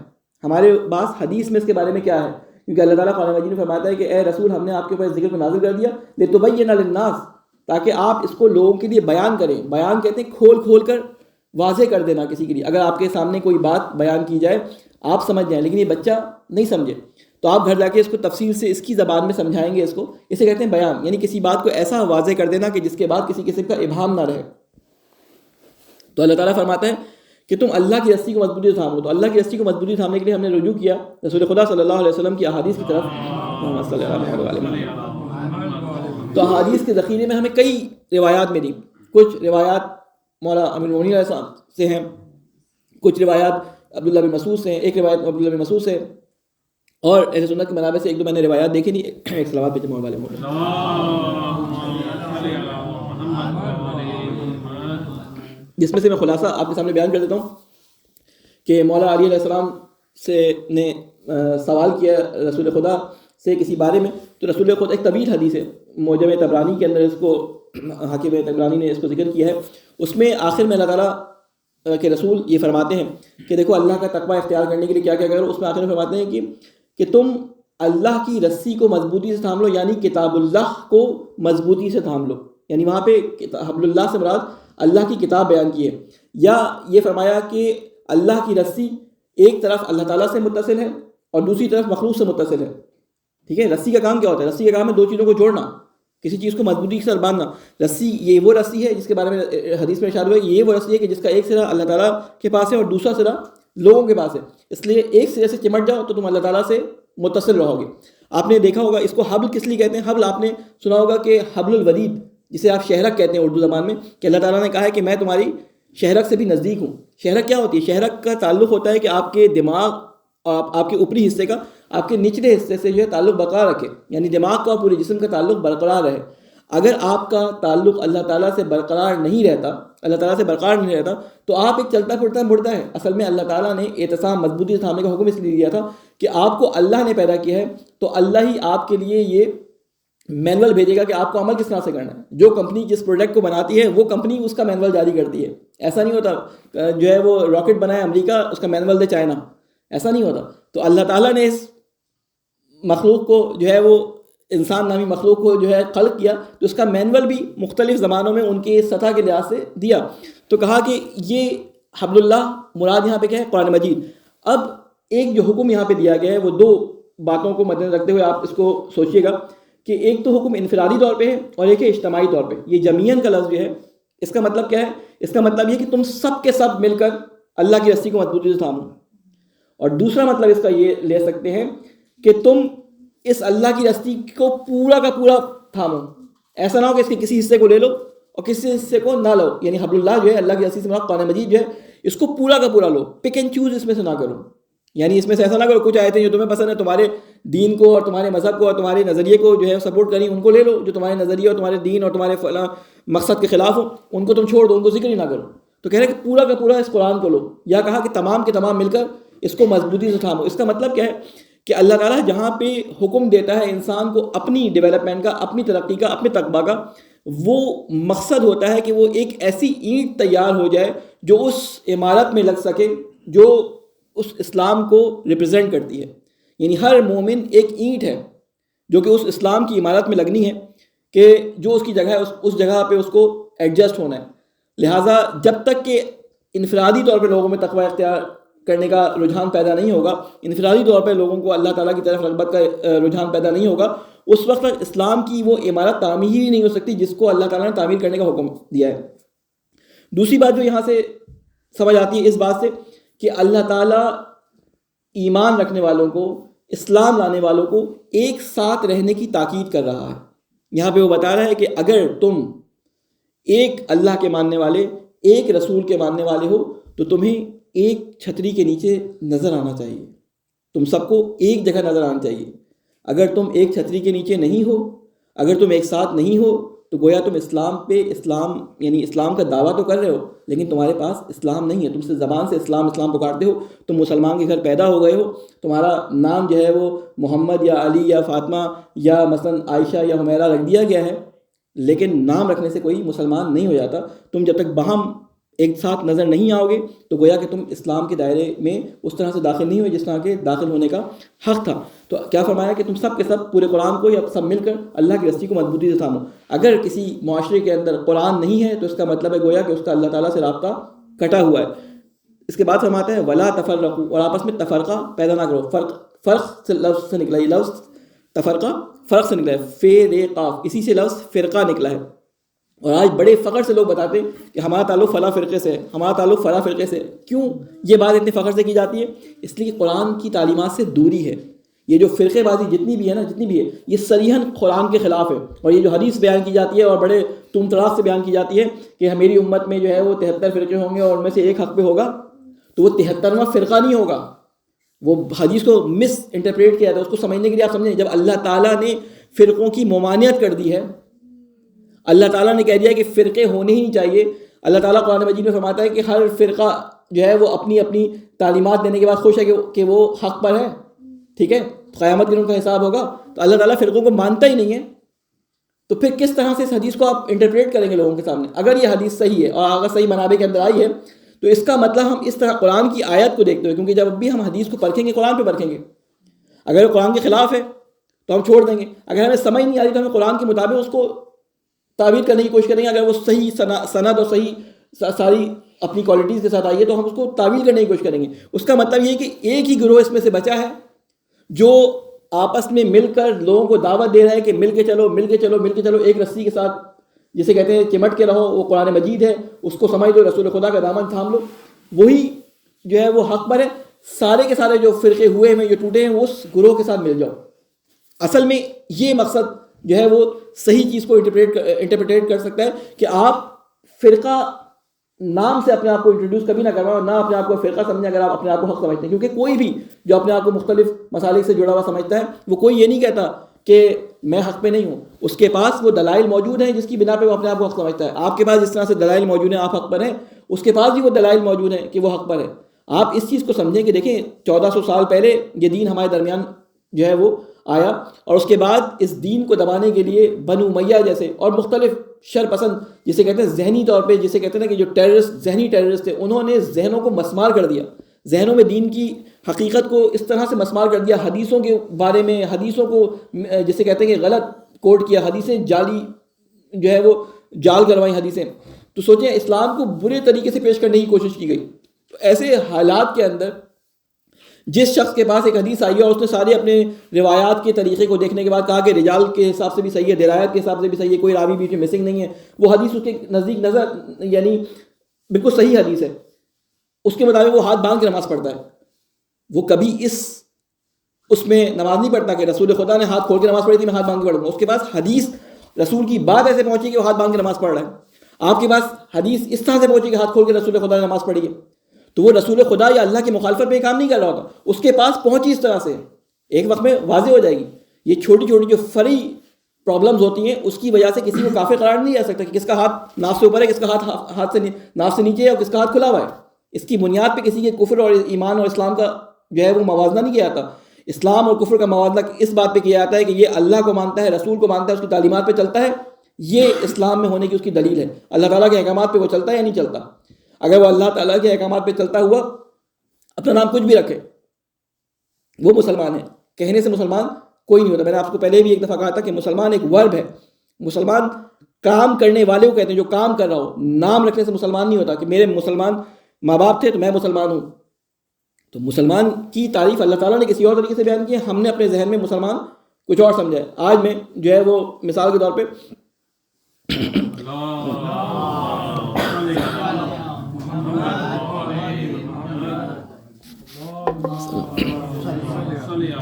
ہمارے پاس حدیث میں اس کے بارے میں کیا ہے. کیونکہ اللہ تعالیٰ قرآن مجید میں فرماتا ہے کہ اے رسول ہم نے آپ کے اوپر اس ذکر کو نازل کر دیا لتبین للناس، تاکہ آپ اس کو لوگوں کے لیے بیان کریں. بیان کہتے ہیں کھول کھول کر واضح کر دینا کسی کے لیے. اگر آپ کے سامنے کوئی بات بیان کی جائے آپ سمجھ جائیں لیکن یہ بچہ نہیں سمجھے تو آپ گھر جا کے اس کو تفصیل سے اس کی زبان میں سمجھائیں گے. اس کو اسے کہتے ہیں بیان، یعنی کسی بات کو ایسا واضح کر دینا کہ جس کے بعد کسی قسم کا ابہام نہ رہے. تو اللہ تعالیٰ فرماتا ہے کہ تم اللہ کی رسی کو مضبوطی سے تھام لو. تو اللہ کی رسی کو مضبوطی سے تھامنے کے لیے ہم نے رجوع کیا رسول خدا صلی اللہ علیہ وسلم کی احادیث کی طرف. تو احادیث کے ذخیرے میں ہمیں کئی روایات ملی. کچھ روایات مولا امیر المومنین علیہ السلام سے ہیں، کچھ روایات عبداللہ بن مسعود سے ہیں، ایک روایت عبداللہ بن مسعود سے، اور اہل سنت کے منابع سے ایک دو میں نے روایات دیکھی نہیں. ایک صلوات پہ جمع والے جس میں سے میں خلاصہ آپ کے سامنے بیان کر دیتا ہوں کہ مولا علی علیہ السلام سے نے سوال کیا رسول خدا سے کسی بارے میں. تو رسول خدا ایک طویل حدیث ہے، معجم طبرانی کے اندر اس کو حاکم طبرانی نے اس کو ذکر کیا ہے. اس میں آخر میں اللہ تعالیٰ کے رسول یہ فرماتے ہیں کہ دیکھو اللہ کا تقوی اختیار کرنے کے لیے کیا کیا کرو. اس میں آخر میں فرماتے ہیں کہ تم اللہ کی رسی کو مضبوطی سے تھام لو، یعنی کتاب اللہ کو مضبوطی سے تھام لو. یعنی وہاں پہ حبل اللہ سے مراد اللہ کی کتاب بیان کی ہے، یا یہ فرمایا کہ اللہ کی رسی ایک طرف اللہ تعالیٰ سے متصل ہے اور دوسری طرف مخلوق سے متصل ہے. ٹھیک ہے، رسی کا کام کیا ہوتا ہے؟ رسی کا کام ہے دو چیزوں کو جوڑنا، کسی چیز کو مضبوطی سے باندھنا. رسی یہ وہ رسی ہے جس کے بارے میں حدیث میں ارشاد ہوا ہے، یہ وہ رسی ہے کہ جس کا ایک سرا اللہ تعالیٰ کے پاس ہے اور دوسرا سرا لوگوں کے پاس ہے. اس لیے ایک سرے سے چمٹ جاؤ تو تم اللہ تعالیٰ سے متصل رہو گے. آپ نے دیکھا ہوگا اس کو حبل کس لیے کہتے ہیں. حبل آپ نے سنا ہوگا کہ حبل الورید، جسے آپ شہرک کہتے ہیں اردو زبان میں، کہ اللہ تعالیٰ نے کہا ہے کہ میں تمہاری شہرک سے بھی نزدیک ہوں. شہرک کیا ہوتی ہے؟ شہرک کا تعلق ہوتا ہے کہ آپ کے دماغ اور آپ کے اوپری حصے کا آپ کے نچلے حصے سے جو ہے تعلق برقرار رکھے، یعنی دماغ کا اور پورے جسم کا تعلق برقرار رہے. اگر آپ کا تعلق اللہ تعالیٰ سے برقرار نہیں رہتا تو آپ ایک چلتا پھرتا مردہ ہے. اصل میں اللہ تعالیٰ نے اعتصام مضبوطی سے تھامنے کا حکم اس لیے دیا تھا کہ آپ کو اللہ نے پیدا کیا ہے، تو اللہ ہی آپ کے لیے یہ مینول بھیجے گا کہ آپ کو عمل کس طرح سے کرنا ہے. جو کمپنی جس پروڈکٹ کو بناتی ہے وہ کمپنی اس کا مینول جاری کرتی ہے. ایسا نہیں ہوتا جو ہے وہ راکٹ بنائے امریکہ اس کا مینول دے چائنا، ایسا نہیں ہوتا. تو اللہ تعالیٰ نے اس مخلوق کو جو ہے وہ انسان نامی مخلوق کو جو ہے خلق کیا، تو اس کا مینول بھی مختلف زمانوں میں ان کی سطح کے لحاظ سے دیا. تو کہا کہ یہ حبل اللہ مراد یہاں پہ کیا ہے؟ قرآن مجید. اب ایک جو حکم یہاں پہ دیا گیا ہے وہ دو باتوں کو مد نظر رکھتے ہوئے آپ اس کو سوچیے گا کہ ایک تو حکم انفرادی طور پہ ہے اور ایک ہے اجتماعی طور پہ. یہ جمیعاً کا لفظ جو ہے اس کا مطلب کیا ہے؟ اس کا مطلب یہ کہ تم سب کے سب مل کر اللہ کی رسی کو مضبوطی سے تھامو. اور دوسرا مطلب اس کا یہ لے سکتے ہیں کہ تم اس اللہ کی رسی کو پورا کا پورا تھامو. ایسا نہ ہو کہ اس کے کسی حصے کو لے لو اور کسی حصے کو نہ لو. یعنی حبل اللہ جو ہے اللہ کی رسی سے مراد قرآن مجید جو ہے اس کو پورا کا پورا لو، پک اینڈ چوز اس میں سے نہ کرو. یعنی اس میں سے ایسا نہ کرو کچھ آیتیں جو تمہیں پسند ہے، تمہارے دین کو اور تمہارے مذہب کو اور تمہارے نظریے کو جو ہے سپورٹ کریں، ان کو لے لو. جو تمہارے نظریے اور تمہارے دین اور تمہارے فلاں مقصد کے خلاف ہو ان کو تم چھوڑ دو، ان کو ذکر ہی نہ کرو. تو کہہ رہے کہ پورا کا پورا اس قرآن کو لو، یا کہا کہ تمام کے تمام مل کر اس کو مضبوطی سے تھامو. اس کا مطلب کیا ہے کہ اللہ تعالیٰ جہاں پہ حکم دیتا ہے انسان کو اپنی ڈیولپمنٹ کا، اپنی ترقی کا، اپنے تقویٰ کا، وہ مقصد ہوتا ہے کہ وہ ایک ایسی اینٹ تیار ہو جائے جو اس عمارت میں لگ سکے جو اس اسلام کو ریپرزینٹ کرتی ہے. یعنی ہر مومن ایک اینٹ ہے جو کہ اس اسلام کی عمارت میں لگنی ہے کہ جو اس کی جگہ ہے اس جگہ پہ اس کو ایڈجسٹ ہونا ہے. لہٰذا جب تک کہ انفرادی طور پہ لوگوں میں تقویٰ اختیار کرنے کا رجحان پیدا نہیں ہوگا، انفرادی طور پہ لوگوں کو اللہ تعالیٰ کی طرف رغبت کا رجحان پیدا نہیں ہوگا، اس وقت تک اسلام کی وہ عمارت تعمیر ہی نہیں ہو سکتی جس کو اللہ تعالیٰ نے تعمیر کرنے کا حکم دیا ہے. دوسری بات جو یہاں سے سمجھ آتی ہے اس بات سے کہ اللہ تعالیٰ ایمان رکھنے والوں کو، اسلام لانے والوں کو ایک ساتھ رہنے کی تاکید کر رہا ہے. یہاں پہ وہ بتا رہا ہے کہ اگر تم ایک اللہ کے ماننے والے، ایک رسول کے ماننے والے ہو تو تمہیں ایک چھتری کے نیچے نظر آنا چاہیے، تم سب کو ایک جگہ نظر آنا چاہیے. اگر تم ایک چھتری کے نیچے نہیں ہو، اگر تم ایک ساتھ نہیں ہو تو گویا تم اسلام پہ یعنی اسلام کا دعویٰ تو کر رہے ہو لیکن تمہارے پاس اسلام نہیں ہے. تم سے زبان سے اسلام پکارتے ہو, تم مسلمان کے گھر پیدا ہو گئے ہو, تمہارا نام جو ہے وہ محمد یا علی یا فاطمہ یا مثلا عائشہ یا حمیرہ رکھ دیا گیا ہے, لیکن نام رکھنے سے کوئی مسلمان نہیں ہو جاتا. تم جب تک باہم ایک ساتھ نظر نہیں آؤ گے تو گویا کہ تم اسلام کے دائرے میں اس طرح سے داخل نہیں ہوئے جس طرح کے داخل ہونے کا حق تھا. تو کیا فرمایا کہ تم سب کے سب پورے قرآن کو یا سب مل کر اللہ کی رسی کو مضبوطی سے تھامو. اگر کسی معاشرے کے اندر قرآن نہیں ہے تو اس کا مطلب ہے گویا کہ اس کا اللہ تعالیٰ سے رابطہ کٹا ہوا ہے. اس کے بعد فرماتے ہیں ولا تفرقوا, اور آپس میں تفرقہ پیدا نہ کرو. فرق سے لفظ سے نکلا, یہ لفظ تفرقہ فرق سے نکلا ہے, فرقہ اسی سے لفظ فرقہ نکلا ہے. اور آج بڑے فخر سے لوگ بتاتے ہیں کہ ہمارا تعلق فلاں فرقے سے ہے, ہمارا تعلق فلاں فرقے سے ہے. کیوں یہ بات اتنے فخر سے کی جاتی ہے؟ اس لیے کہ قرآن کی تعلیمات سے دوری ہے. یہ جو فرقے بازی جتنی بھی ہے یہ صریحاً قرآن کے خلاف ہے. اور یہ جو حدیث بیان کی جاتی ہے اور بڑے تم تراس سے بیان کی جاتی ہے کہ میری امت میں جو ہے وہ 73 فرقے ہوں گے اور ان میں سے ایک حق پہ ہوگا, تو وہ 73واں فرقہ نہیں ہوگا. وہ حدیث کو مس انٹرپریٹ کیا تھا. اس کو سمجھنے کے لیے آپ سمجھیں, جب اللہ تعالیٰ نے فرقوں کی ممانعت کر دی ہے, اللہ تعالیٰ نے کہہ دیا کہ فرقے ہونے ہی نہیں چاہیے. اللہ تعالیٰ قرآن مجید میں فرماتا ہے کہ ہر فرقہ جو ہے وہ اپنی اپنی تعلیمات دینے کے بعد خوش ہے کہ وہ حق پر ہے. ٹھیک ہے, قیامت کے دن کا حساب ہوگا. تو اللہ تعالیٰ فرقوں کو مانتا ہی نہیں ہے, تو پھر کس طرح سے اس حدیث کو آپ انٹرپریٹ کریں گے لوگوں کے سامنے؟ اگر یہ حدیث صحیح ہے اور اگر صحیح منابع کے اندر آئی ہے تو اس کا مطلب ہم اس طرح قرآن کی آیت کو دیکھتے ہوئے, کیونکہ جب بھی ہم حدیث کو پرکھیں گے قرآن پہ پرکھیں گے. اگر وہ قرآن کے خلاف ہے تو ہم چھوڑ دیں گے. اگر ہمیں سمجھ نہیں آ رہی تو ہمیں قرآن کے مطابق اس کو تعبیر کرنے کی کوشش کریں گے. اگر وہ صحیح سند اور صحیح ساری اپنی کوالٹیز کے ساتھ آئی ہے تو ہم اس کو تعبیر کرنے کی کوشش کریں گے. اس کا مطلب یہ ہے کہ ایک ہی گروہ اس میں سے بچا ہے جو آپس میں مل کر لوگوں کو دعوت دے رہا ہے کہ مل کے چلو ایک رسی کے ساتھ, جسے کہتے ہیں چمٹ کے رہو. وہ قرآن مجید ہے, اس کو سمجھ لو, رسول خدا کا دامن تھام لو, وہی جو ہے وہ حق پر ہے. سارے کے سارے جو فرقے ہوئے ہیں جو ٹوٹے ہیں اس گروہ کے ساتھ مل جاؤ. اصل میں یہ مقصد جو ہے وہ صحیح چیز کو انٹرپریٹ کر سکتا ہے کہ آپ فرقہ نام سے اپنے آپ کو انٹروڈیوس کبھی نہ کرواؤ, نہ اپنے آپ کو فرقہ سمجھیں اگر آپ اپنے آپ کو حق سمجھتے ہیں. کیونکہ کوئی بھی جو اپنے آپ کو مختلف مسالک سے جڑا ہوا سمجھتا ہے وہ کوئی یہ نہیں کہتا کہ میں حق پہ نہیں ہوں. اس کے پاس وہ دلائل موجود ہیں جس کی بنا پہ وہ اپنے آپ کو حق سمجھتا ہے. آپ کے پاس جس طرح سے دلائل موجود ہیں آپ حق پر ہیں, اس کے پاس بھی وہ دلائل موجود ہیں کہ وہ حق پر ہے. آپ اس چیز کو سمجھیں کہ دیکھیں 1400 سال پہلے یہ دین ہمارے درمیان جو ہے وہ آیا, اور اس کے بعد اس دین کو دبانے کے لیے بنو امیہ جیسے اور مختلف شر پسند, جسے کہتے ہیں ذہنی طور پہ, جسے کہتے ہیں نا کہ جو ذہنی ٹیررسٹ تھے, انہوں نے ذہنوں کو مسمار کر دیا. ذہنوں میں دین کی حقیقت کو اس طرح سے مسمار کر دیا, حدیثوں کے بارے میں حدیثوں کو جسے کہتے ہیں کہ غلط کوٹ کیا, حدیثیں جعلی جو ہے وہ جال کروائی حدیثیں. تو سوچیں اسلام کو برے طریقے سے پیش کرنے کی کوشش کی گئی. تو ایسے حالات کے اندر جس شخص کے پاس ایک حدیث آئی ہے اور اس نے سارے اپنے روایات کے طریقے کو دیکھنے کے بعد کہا کہ رجال کے حساب سے بھی صحیح ہے, درایت کے حساب سے بھی صحیح ہے, کوئی راوی بیچ میں مسنگ نہیں ہے, وہ حدیث اس کے نزدیک نظر یعنی بالکل صحیح حدیث ہے, اس کے مطابق وہ ہاتھ باندھ کے نماز پڑھتا ہے. وہ کبھی اس میں نماز نہیں پڑھتا کہ رسول خدا نے ہاتھ کھول کے نماز پڑھی تھی میں ہاتھ باندھ کے پڑھوں گا. اس کے پاس حدیث رسول کی بات ایسے پہنچی کہ وہ ہاتھ باندھ کے نماز پڑھ رہا ہے. آپ کے پاس حدیث اس طرح سے پہنچی کہ ہاتھ کھول کے رسول خدا نے نماز پڑھی ہے, تو وہ رسول خدا یا اللہ کی مخالفت پہ کام نہیں کر رہا ہوگا. اس کے پاس پہنچی اس طرح سے, ایک وقت میں واضح ہو جائے گی. یہ چھوٹی چھوٹی جو فرعی پرابلمز ہوتی ہیں اس کی وجہ سے کسی کو کافر قرار نہیں جا سکتا کہ کس کا ہاتھ ناف سے اوپر ہے, کس کا ہاتھ سے ناف سے نیچے ہے, اور کس کا ہاتھ کھلا ہوا ہے. اس کی بنیاد پہ کسی کے کفر اور ایمان اور اسلام کا جو ہے وہ موازنہ نہیں کیا جاتا. اسلام اور کفر کا موازنہ اس بات پہ کیا جاتا ہے کہ یہ اللہ کو مانتا ہے, رسول کو مانتا ہے, اس کی تعلیمات پہ چلتا ہے. یہ اسلام میں ہونے کی اس کی دلیل ہے. اللہ تعالیٰ کے احکامات پہ وہ چلتا ہے یا نہیں چلتا. اگر وہ اللہ تعالیٰ کے احکامات پہ چلتا ہوا اپنا نام کچھ بھی رکھے وہ مسلمان ہے. کہنے سے مسلمان کوئی نہیں ہوتا. میں نے آپ کو پہلے بھی ایک دفعہ کہا تھا کہ مسلمان ایک ورب ہے. مسلمان کام کرنے والے کو کہتے ہیں جو کام کر رہا ہو. نام رکھنے سے مسلمان نہیں ہوتا کہ میرے مسلمان ماں باپ تھے تو میں مسلمان ہوں. تو مسلمان کی تعریف اللہ تعالیٰ نے کسی اور طریقے سے بیان کی ہے, ہم نے اپنے ذہن میں مسلمان کچھ اور سمجھا ہے. آج میں جو ہے وہ مثال کے طور پہ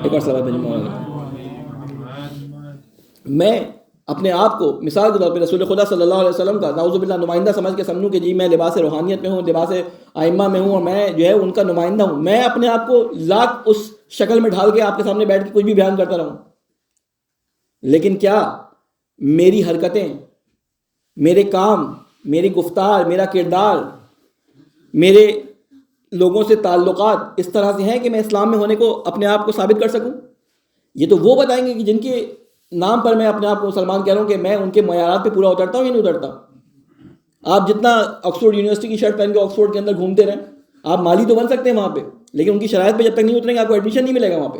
ایک اور سوال میں اپنے آپ کو مثال کے طور پہ رسول خدا صلی اللہ علیہ وسلم کا نعوذ باللہ نمائندہ سمجھ کے سمجھوں کہ جی میں لباس روحانیت میں ہوں, لباس ائمہ میں ہوں, اور میں جو ہے ان کا نمائندہ ہوں. میں اپنے آپ کو لاکھ اس شکل میں ڈھال کے آپ کے سامنے بیٹھ کے کچھ بھی بیان کرتا رہوں, لیکن کیا میری حرکتیں میرے کام، میری گفتار، میرا کردار، میرے لوگوں سے تعلقات اس طرح سے ہیں کہ میں اسلام میں ہونے کو اپنے آپ کو ثابت کر سکوں؟ یہ تو وہ بتائیں گے کہ جن کے نام پر میں اپنے آپ کو مسلمان کہہ رہا ہوں کہ میں ان کے معیارات پہ پورا اترتا ہوں یا نہیں اترتا۔ آپ جتنا آکسفورڈ یونیورسٹی کی شرٹ پہن کے آکسفورڈ کے اندر گھومتے رہیں، آپ مالی تو بن سکتے ہیں وہاں پہ، لیکن ان کی شرائط پہ جب تک نہیں اتریں گے آپ کو ایڈمیشن نہیں ملے گا وہاں پہ،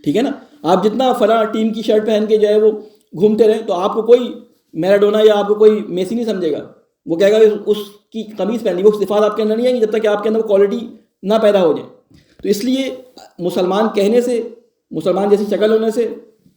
ٹھیک ہے نا؟ آپ جتنا فلاں ٹیم کی شرٹ پہن کے جو ہے وہ گھومتے رہیں تو آپ کو کوئی میراڈونا یا آپ کو کوئی میسی نہیں سمجھے گا، وہ کہے گا اس کی قمیض پہنی، وہ صفات آپ کے اندر نہیں آئیں گی جب تک کہ آپ کے اندر کوالٹی نہ پیدا ہو جائے۔ تو اس لیے مسلمان کہنے سے، مسلمان جیسی شکل ہونے سے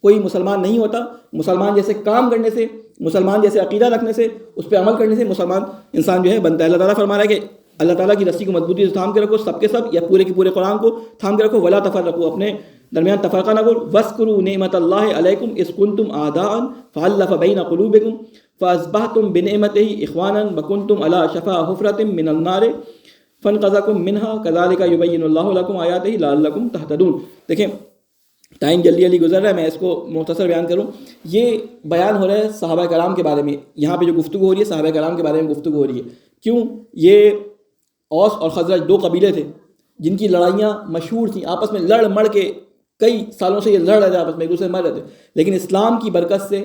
کوئی مسلمان نہیں ہوتا، مسلمان جیسے کام کرنے سے، مسلمان جیسے عقیدہ رکھنے سے، اس پہ عمل کرنے سے مسلمان انسان جو ہے بنتا ہے۔ اللہ تعالیٰ فرما رہا ہے کہ اللہ تعالیٰ کی رسی کو مضبوطی سے تھام کے رکھو، سب کے سب یا پورے کے پورے قرآن کو تھام کے رکھو، ولا تفرقوا، اپنے درمیان تفرقہ نہ کرو، وَاذْكُرُوا نِعْمَتَ اللَّهِ عَلَيْكُمْ إِذْ كُنْتُمْ أَعْدَاءً فَأَلَّفَ بَيْنَ قُلُوبِكُمْ فَأَصْبَحْتُمْ بِنِعْمَتِهِ إِخْوَانًا وَكُنْتُمْ عَلَى شَفَا حُفْرَةٍ مِّنَ النَّارِ فَانْقَذَكُم مِّنْهَا كَذَلِكَ يُبَيِّنُ اللَّهُ لَكُمْ آيَاتِهِ لَعَلَّكُمْ تَهْتَدُونَ۔ دیکھیں ٹائم جلدی گزر رہا ہے، میں اس کو مختصر بیان کروں۔ یہ بیان ہو رہا ہے صحابہ کرام کے بارے میں، یہاں پہ جو گفتگو ہو رہی ہے صحابہ کرام کے بارے میں گفتگو ہو رہی ہے۔ کیوں؟ یہ اوس اور خزرج دو قبیلے تھے جن کی لڑائیاں مشہور تھیں، آپس میں لڑ مڑ کے کئی سالوں سے یہ لڑ رہے تھے، آپس میں ایک دوسرے سے مر رہے تھے، لیکن اسلام کی برکت سے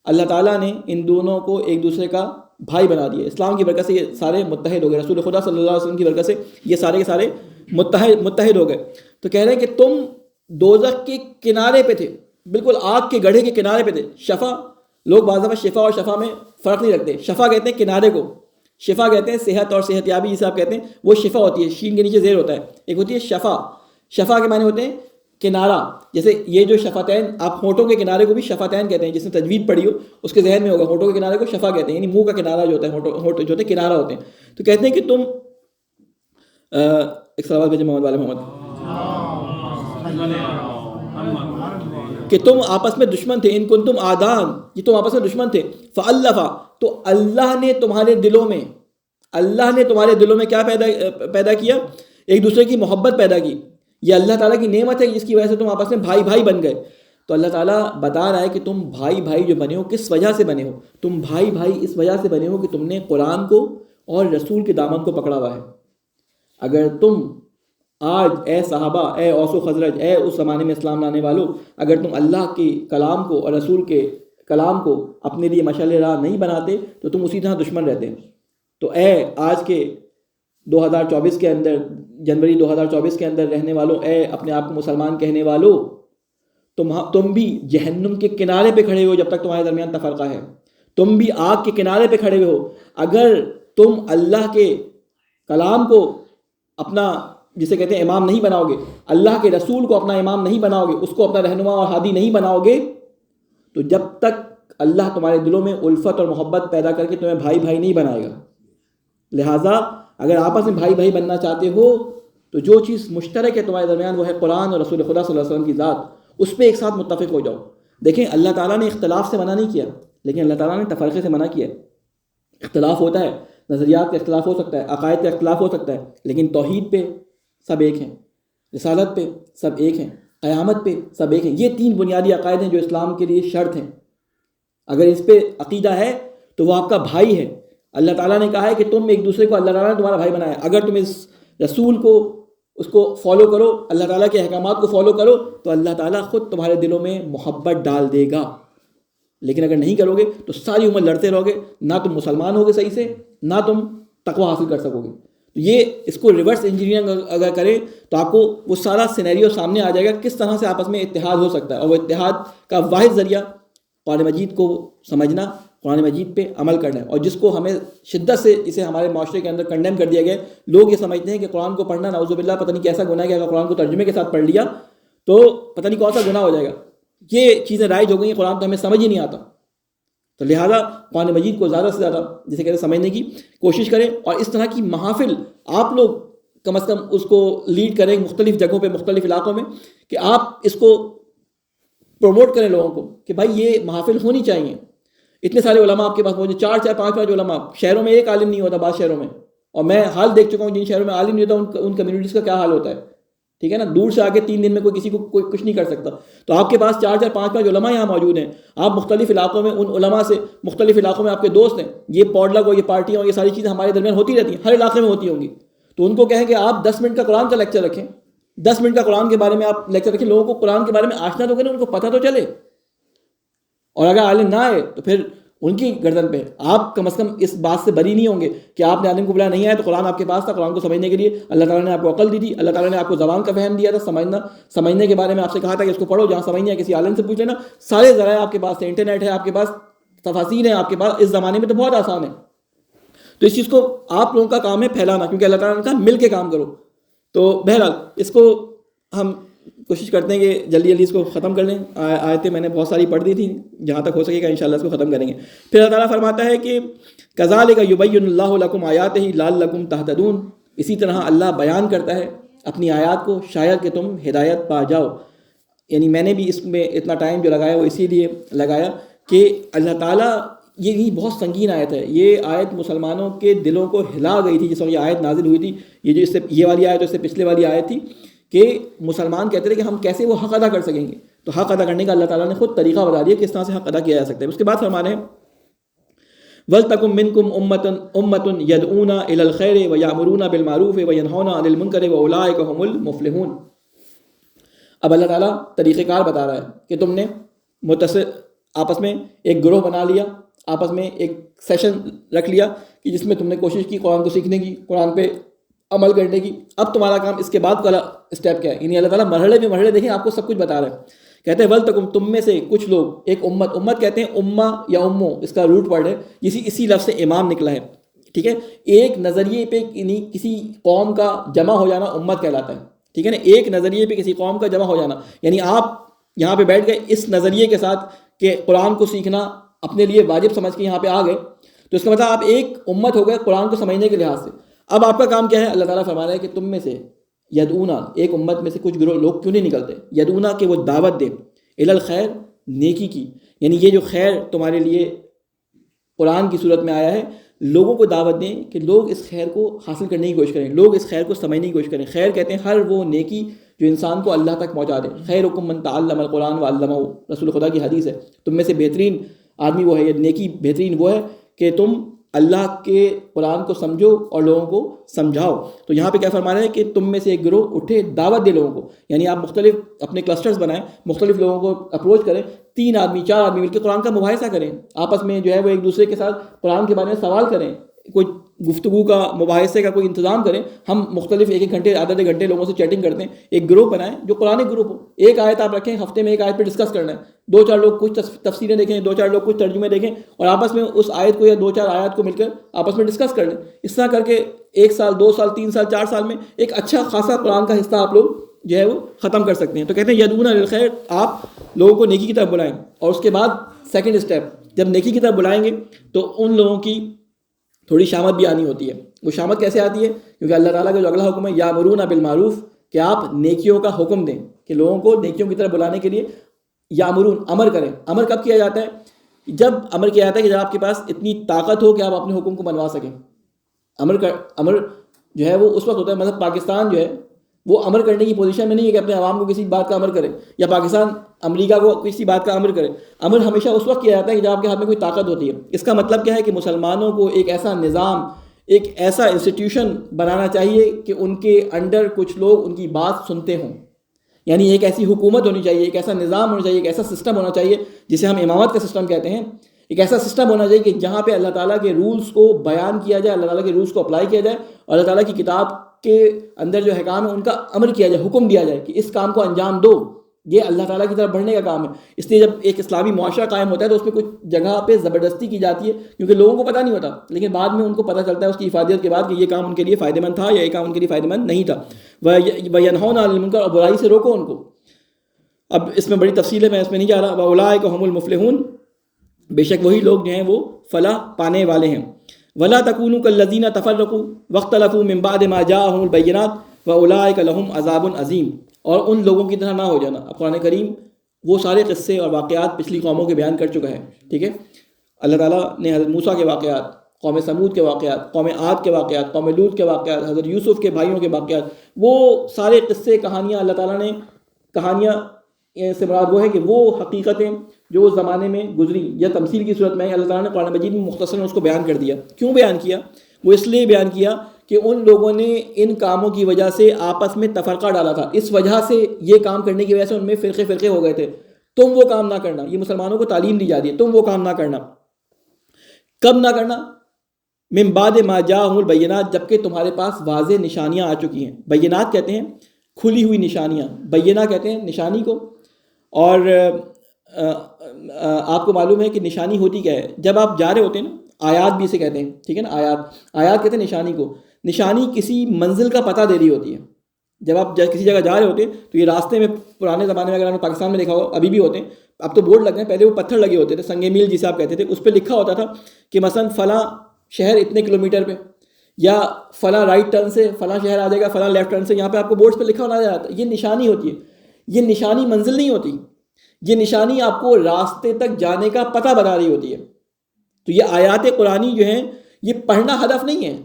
اللہ تعالیٰ نے ان دونوں کو ایک دوسرے کا بھائی بنا دیا۔ اسلام کی برکت سے یہ سارے متحد ہو گئے، رسول خدا صلی اللہ علیہ وسلم کی برکت سے یہ سارے کے سارے متحد ہو گئے۔ تو کہہ رہے ہیں کہ تم دوزخ کے کنارے پہ تھے، بالکل آگ کے گڑھے کے کنارے پہ تھے۔ شفا، لوگ بعض دفعہ شفا اور شفا میں فرق نہیں رکھتے، شفا کہتے ہیں کنارے کو، شفا کہتے ہیں صحت اور صحت یابی جسے آپ کہتے ہیں، وہ شفا ہوتی ہے، شین کے نیچے زیر ہوتا ہے۔ ایک ہوتی ہے شفا، شفا کے معنی ہوتے ہیں کنارہ، جیسے یہ جو شفتین، آپ ہونٹوں کے کنارے کو بھی شفتین کہتے ہیں، جس نے تجوید پڑھی ہو اس کے ذہن میں ہوگا، ہونٹوں کے کنارے کو شفا کہتے ہیں، یعنی منہ کا کنارہ جو ہوتا ہے، ہونٹ جو ہوتے ہیں کنارہ ہوتے ہیں۔ تو کہتے ہیں کہ تم ایک سوال بھیجے محمد والے محمد، کہ تم آپس میں دشمن تھے، ان کنتم اعداء، یہ تم آپس میں دشمن تھے، فالف، تو اللہ نے تمہارے دلوں میں، اللہ نے تمہارے دلوں میں کیا پیدا کیا؟ ایک دوسرے کی محبت پیدا کی۔ یہ اللہ تعالیٰ کی نعمت ہے جس کی وجہ سے تم آپس میں بھائی بھائی بن گئے۔ تو اللہ تعالیٰ بتا رہا ہے کہ تم بھائی بھائی جو بنے ہو کس وجہ سے بنے ہو؟ تم بھائی بھائی اس وجہ سے بنے ہو کہ تم نے قرآن کو اور رسول کے دامن کو پکڑا ہوا ہے۔ اگر تم آج، اے صحابہ، اے اوس و خزرج، اے اس زمانے میں اسلام لانے والوں، اگر تم اللہ کے کلام کو اور رسول کے کلام کو اپنے لیے مشعل راہ نہیں بناتے تو تم اسی طرح دشمن رہتے۔ تو اے آج کے 2024 کے اندر، جنوری 2024 کے اندر رہنے والوں، اے اپنے آپ کو مسلمان کہنے والوں، تم بھی جہنم کے کنارے پہ کھڑے ہو جب تک تمہارے درمیان تفرقہ ہے، تم بھی آگ کے کنارے پہ کھڑے ہو۔ اگر تم اللہ کے کلام کو اپنا، جسے کہتے ہیں امام، نہیں بناؤ گے، اللہ کے رسول کو اپنا امام نہیں بناؤ گے، اس کو اپنا رہنما اور ہادی نہیں بناؤ گے، تو جب تک اللہ تمہارے دلوں میں الفت اور محبت پیدا کر کے تمہیں بھائی بھائی نہیں بنائے گا۔ لہٰذا اگر آپس میں بھائی بھائی بننا چاہتے ہو تو جو چیز مشترک ہے تمہارے درمیان وہ ہے قرآن اور رسول خدا صلی اللہ علیہ وسلم کی ذات، اس پہ ایک ساتھ متفق ہو جاؤ۔ دیکھیں اللہ تعالیٰ نے اختلاف سے منع نہیں کیا، لیکن اللہ تعالیٰ نے تفرقے سے منع کیا۔ اختلاف ہوتا ہے، نظریات کا اختلاف ہو سکتا ہے، عقائد کا اختلاف ہو سکتا ہے، لیکن توحید پہ سب ایک ہیں، رسالت پہ سب ایک ہیں، قیامت پہ سب ایک ہیں۔ یہ تین بنیادی عقائد ہیں جو اسلام کے لیے شرط ہیں۔ اگر اس پہ عقیدہ ہے تو وہ آپ کا بھائی ہے۔ اللہ تعالیٰ نے کہا ہے کہ تم ایک دوسرے کو، اللہ تعالیٰ نے تمہارا بھائی بنایا، اگر تم اس رسول کو، اس کو فالو کرو، اللہ تعالیٰ کے احکامات کو فالو کرو، تو اللہ تعالیٰ خود تمہارے دلوں میں محبت ڈال دے گا۔ لیکن اگر نہیں کرو گے تو ساری عمر لڑتے رہو گے، نہ تم مسلمان ہوگے صحیح سے، نہ تم تقوی حاصل کر سکو گے۔ تو یہ اس کو ریورس انجینئرنگ اگر کریں تو آپ کو وہ سارا سینیریو سامنے آ جائے گا، کس طرح سے آپس میں اتحاد ہو سکتا ہے۔ اور وہ اتحاد کا واحد ذریعہ قرآن مجید کو سمجھنا، قرآن مجید پہ عمل کرنا ہے، اور جس کو ہمیں شدت سے اسے ہمارے معاشرے کے اندر کنڈیم کر دیا گیا۔ لوگ یہ سمجھتے ہیں کہ قرآن کو پڑھنا نعوذ باللہ پتہ نہیں کیسا گناہ ہے کہ اگر قرآن کو ترجمے کے ساتھ پڑھ لیا تو پتہ نہیں کون سا گناہ ہو جائے گا۔ یہ چیزیں رائج ہو گئی ہیں، قرآن تو ہمیں سمجھ ہی نہیں آتا۔ تو لہٰذا قرآن مجید کو زیادہ سے زیادہ جسے کہتے ہیں سمجھنے کی کوشش کریں، اور اس طرح کی محافل آپ لوگ کم از کم اس کو لیڈ کریں مختلف جگہوں پہ، مختلف علاقوں میں، کہ آپ اس کو پروموٹ کریں لوگوں کو کہ بھائی یہ محافل ہونی چاہیے۔ اتنے سارے علماء آپ کے پاس موجود، 4 5 علماء، شہروں میں ایک عالم نہیں ہوتا بعض شہروں میں، اور میں حال دیکھ چکا ہوں جن شہروں میں عالم نہیں ہوتا ان کمیونٹیز کا کیا حال ہوتا ہے۔ ٹھیک ہے نا, دور سے آ کے 3 دن میں کوئی کسی کو کوئی کچھ نہیں کر سکتا. تو آپ کے پاس 4 5 علماء یہاں موجود ہیں, آپ مختلف علاقوں میں ان علماء سے, مختلف علاقوں میں آپ کے دوست ہیں, یہ پوڈلک اور یہ پارٹیاں اور یہ ساری چیزیں ہمارے درمیان ہوتی رہتی ہیں, ہر علاقے میں ہوتی ہوں گی. تو ان کو کہیں کہ آپ 10 منٹ کا قرآن کا لیکچر رکھیں, 10 منٹ کا قرآن کے بارے میں آپ لیکچر رکھیں, لوگوں کو قرآن کے بارے میں آشنا تو کریں, ان کو پتہ تو چلے. اور اگر عالم نہ آئے تو پھر ان کی گردن پہ, آپ کم از کم اس بات سے بری نہیں ہوں گے کہ آپ نے عالم کو بلایا, نہیں آیا تو قرآن آپ کے پاس تھا, قرآن کو سمجھنے کے لیے اللہ تعالیٰ نے آپ کو عقل دی تھی, اللہ تعالیٰ نے آپ کو زبان کا فہم دیا تھا, سمجھنے کے بارے میں آپ سے کہا تھا کہ اس کو پڑھو, جہاں سمجھنا ہے کسی عالم سے پوچھ لینا, سارے ذرائع آپ کے پاس ہیں, انٹرنیٹ ہے آپ کے پاس, تفاسیر ہیں آپ کے پاس, اس زمانے میں تو بہت آسان ہے. تو اس چیز کو آپ لوگوں کا کام ہے پھیلانا, کیونکہ اللہ تعالیٰ نے کہا مل کے کام کرو. تو بہرحال اس کو ہم کوشش کرتے ہیں کہ جلدی جلدی اس کو ختم کر لیں. آیتیں میں نے بہت ساری پڑھ دی تھی, جہاں تک ہو سکے گا انشاءاللہ اس کو ختم کریں گے. پھر اللہ تعالیٰ فرماتا ہے کہ کذالک یبین اللہ لکم آیاتہ لعلکم تہتدون, اسی طرح اللہ بیان کرتا ہے اپنی آیات کو شاید کہ تم ہدایت پا جاؤ. یعنی میں نے بھی اس میں اتنا ٹائم جو لگایا وہ اسی لیے لگایا کہ اللہ تعالیٰ, یہ بہت سنگین آیت ہے, یہ آیت مسلمانوں کے دلوں کو ہلا گئی تھی جس وقت یہ آیت نازل ہوئی تھی. یہ جو اس سے یہ والی آیت, اس سے پچھلے والی آیت تھی کہ مسلمان کہتے تھے کہ ہم کیسے وہ حق ادا کر سکیں گے. تو حق ادا کرنے کا اللہ تعالیٰ نے خود طریقہ بتا دیا کس طرح سے حق ادا کیا جا سکتا ہے. اس کے بعد فرمانے ہیں وَلْتَكُن مِّنكُمْ أُمَّةٌ يَدْعُونَ إِلَى الْخَيْرِ وَيَأْمُرُونَ بِالْمَعْرُوفِ وَيَنْهَوْنَ عَنِ الْمُنكَرِ وَأُولَٰئِكَ هُمُ الْمُفْلِحُونَ. اب اللہ تعالیٰ طریقہ کار بتا رہا ہے کہ تم نے آپس میں ایک گروہ بنا لیا, آپس میں ایک سیشن رکھ لیا کہ جس میں تم نے کوشش کی قرآن کو سیکھنے کی, قرآن پہ عمل کرنے کی. اب تمہارا کام اس کے بعد والا اسٹیپ کیا ہے؟ یعنی اللہ تعالیٰ مرحلے پہ مرحلے دیکھیں آپ کو سب کچھ بتا رہا ہے. کہتے ہیں ولتکم, تم میں سے کچھ لوگ, ایک امت کہتے ہیں امہ یا امو, اس کا روٹ ورڈ ہے, اسی لفظ سے امام نکلا ہے. ٹھیک ہے, ایک نظریے پہ یعنی کسی قوم کا جمع ہو جانا امت کہلاتا ہے. ٹھیک ہے نا, ایک نظریے پہ کسی قوم کا جمع ہو جانا, یعنی آپ یہاں پہ بیٹھ گئے اس نظریے کے ساتھ کہ قرآن کو سیکھنا اپنے لیے واجب سمجھ کے یہاں پہ آ گئے, تو اس کا مطلب آپ ایک امت ہو گئے قرآن کو سمجھنے کے لحاظ سے. اب آپ کا کام کیا ہے؟ اللہ تعالیٰ فرما رہا ہے کہ تم میں سے یدعونا, ایک امت میں سے کچھ گروہ لوگ کیوں نہیں نکلتے, یدعونا کہ وہ دعوت دیں, الی الخیر, نیکی کی. یعنی یہ جو خیر تمہارے لیے قرآن کی صورت میں آیا ہے, لوگوں کو دعوت دیں کہ لوگ اس خیر کو حاصل کرنے کی کوشش کریں, لوگ اس خیر کو سمجھنے کی کوشش کریں. خیر کہتے ہیں ہر وہ نیکی جو انسان کو اللہ تک پہنچا دے. خیرکم من تعلم القرآن وعلمہ, رسول خدا کی حدیث ہے. تم میں سے بہترین آدمی وہ ہے, یہ نیکی بہترین وہ ہے کہ تم اللہ کے قرآن کو سمجھو اور لوگوں کو سمجھاؤ. تو یہاں پہ کیا فرمانا ہے کہ تم میں سے ایک گروہ اٹھے, دعوت دے لوگوں کو. یعنی آپ مختلف اپنے کلسٹرز بنائیں, مختلف لوگوں کو اپروچ کریں, 3 آدمی 4 آدمی مل کے قرآن کا مباحثہ کریں, آپس میں جو ہے وہ ایک دوسرے کے ساتھ قرآن کے بارے میں سوال کریں, کوئی گفتگو کا مباحثے کا کوئی انتظام کریں. ہم مختلف 1 گھنٹے آدھے گھنٹے لوگوں سے چیٹنگ کرتے ہیں, ایک گروپ بنائیں جو قرآنک گروپ ہو. ایک آیت آپ رکھیں, ہفتے میں ایک آیت پہ ڈسکس کرنا ہے, 2-4 لوگ کچھ تفسیریں دیکھیں, 2-4 لوگ کچھ ترجمے دیکھیں, اور آپس میں اس آیت کو یا 2-4 آیات کو مل کر آپس میں ڈسکس کر لیں. اس طرح کر کے 1 سال 2 سال 3 سال 4 سال میں ایک اچھا خاصا قرآن کا حصہ آپ لوگ جو ہے وہ ختم کر سکتے ہیں. تو کہتے ہیں یدعون الی الخیر, آپ لوگوں کو نیکی کی طرف بلائیں. اور اس کے بعد سیکنڈ اسٹیپ, جب نیکی کی طرف بلائیں گے تو ان لوگوں کی تھوڑی شامت بھی آنی ہوتی ہے. وہ شامت کیسے آتی ہے؟ کیونکہ اللہ تعالیٰ کا جو اگلا حکم ہے یامرون بالمعروف, کہ آپ نیکیوں کا حکم دیں, کہ لوگوں کو نیکیوں کی طرف بلانے کے لیے یامرون, امر کریں. امر کب کیا جاتا ہے؟ جب امر کیا جاتا ہے کہ جب آپ کے پاس اتنی طاقت ہو کہ آپ اپنے حکم کو منوا سکیں. امر جو ہے وہ اس وقت ہوتا ہے, مطلب پاکستان جو ہے وہ امر کرنے کی پوزیشن میں نہیں ہے کہ اپنے عوام کو کسی بات کا امر کرے, یا پاکستان امریکہ کو کسی بات کا امر کرے. امر ہمیشہ اس وقت کیا جاتا ہے کہ جب آپ کے ہاتھ میں کوئی طاقت ہوتی ہے. اس کا مطلب کیا ہے کہ مسلمانوں کو ایک ایسا نظام, ایک ایسا انسٹیٹیوشن بنانا چاہیے کہ ان کے انڈر کچھ لوگ ان کی بات سنتے ہوں. یعنی ایک ایسی حکومت ہونی چاہیے, ایک ایسا نظام ہونا چاہیے, ایک ایسا سسٹم ہونا چاہیے جسے ہم امامت کا سسٹم کہتے ہیں. ایک ایسا سسٹم ہونا چاہیے کہ جہاں پہ اللہ تعالیٰ کے رولز کو بیان کیا جائے, اللہ تعالیٰ کے رولز کو اپلائی کیا جائے, اور اللہ تعالیٰ کی کتاب کے اندر جو احکام ہے ان کا امر کیا جائے, حکم دیا جائے کہ اس کام کو انجام دو. یہ اللہ تعالیٰ کی طرف بڑھنے کا کام ہے. اس لیے جب ایک اسلامی معاشرہ قائم ہوتا ہے تو اس میں کچھ جگہ پہ زبردستی کی جاتی ہے, کیونکہ لوگوں کو پتہ نہیں ہوتا, لیکن بعد میں ان کو پتہ چلتا ہے اس کی افادیت کے بعد کہ یہ کام ان کے لیے فائدہ مند تھا یا یہ کام ان کے لیے فائدہ مند نہیں تھا. وَيَنْهَوْنَ عَنِ الْمُنكَرِ, اور برائی سے روکو ان کو. اب اس میں بڑی تفصیل ہے, میں اس میں نہیں جا رہا. وَأُولَٰئِكَ هُمُ الْمُفْلِحُونَ, بے شک وہی لوگ جو ہیں وہ فلاح پانے والے ہیں. وَلَا تَكُونُوا كَالَّذِينَ تَفَرَّقُوا وَاخْتَلَفُوا مِن بَعْدِ مَا جَاءَهُمُ الْبَيِّنَاتُ وَأُولَٰئِكَ لَهُمْ عَذَابٌ عَظِيمٌ, اور ان لوگوں کی طرح نہ ہو جانا. اب قرآن کریم وہ سارے قصے اور واقعات پچھلی قوموں کے بیان کر چکا ہے. ٹھیک ہے, اللہ تعالیٰ نے حضرت موسیٰ کے واقعات, قوم سمود کے واقعات، قوم عاد کے واقعات، قوم لوط کے واقعات، حضرت یوسف کے بھائیوں کے واقعات، وہ سارے قصے کہانیاں اللہ تعالیٰ نے، کہانیاں سے مراد وہ ہے کہ وہ حقیقتیں جو اس زمانے میں گزری یا تمثیل کی صورت میں اللہ تعالیٰ نے قرآن مجید میں مختصراً اس کو بیان کر دیا. کیوں بیان کیا؟ وہ اس لیے بیان کیا کہ ان لوگوں نے ان کاموں کی وجہ سے آپس میں تفرقہ ڈالا تھا. اس وجہ سے یہ کام کرنے کی وجہ سے ان میں فرقے فرقے ہو گئے تھے. تم وہ کام نہ کرنا. یہ مسلمانوں کو تعلیم دی جاتی ہے، تم وہ کام نہ کرنا. کب نہ کرنا؟ من بعد ما جاءہم البینات، جبکہ تمہارے پاس واضح نشانیاں آ چکی ہیں. بینات کہتے ہیں کھلی ہوئی نشانیاں، بینہ کہتے ہیں نشانی کو. اور آپ کو معلوم ہے کہ نشانی ہوتی کیا ہے؟ جب آپ جا رہے ہوتے ہیں نا، آیات بھی اسے کہتے ہیں، ٹھیک ہے نا، آیات کہتے ہیں نشانی کو. نشانی کسی منزل کا پتہ دے رہی ہوتی ہے. جب آپ کسی جگہ جا رہے ہوتے ہیں تو یہ راستے میں پرانے زمانے میں اگر آپ نے پاکستان میں دیکھا ہو، ابھی بھی ہوتے ہیں، اب تو بورڈ لگ گئے، پہلے وہ پتھر لگے ہوتے تھے، سنگ میل جسے آپ کہتے تھے، اس پہ لکھا ہوتا تھا کہ مثلا فلاں شہر اتنے کلومیٹر پہ، یا فلاں رائٹ ٹرن سے فلاں شہر آ جائے گا، فلاں لیفٹ ٹرن سے. یہاں پہ آپ کو بورڈ پہ لکھا ہونا جاتا ہے. یہ نشانی ہوتی ہے. یہ نشانی منزل نہیں ہوتی، یہ نشانی آپ کو راستے تک جانے کا پتہ بتا رہی ہوتی ہے. تو یہ آیات قرآنی جو ہیں، یہ پڑھنا ہدف نہیں ہے،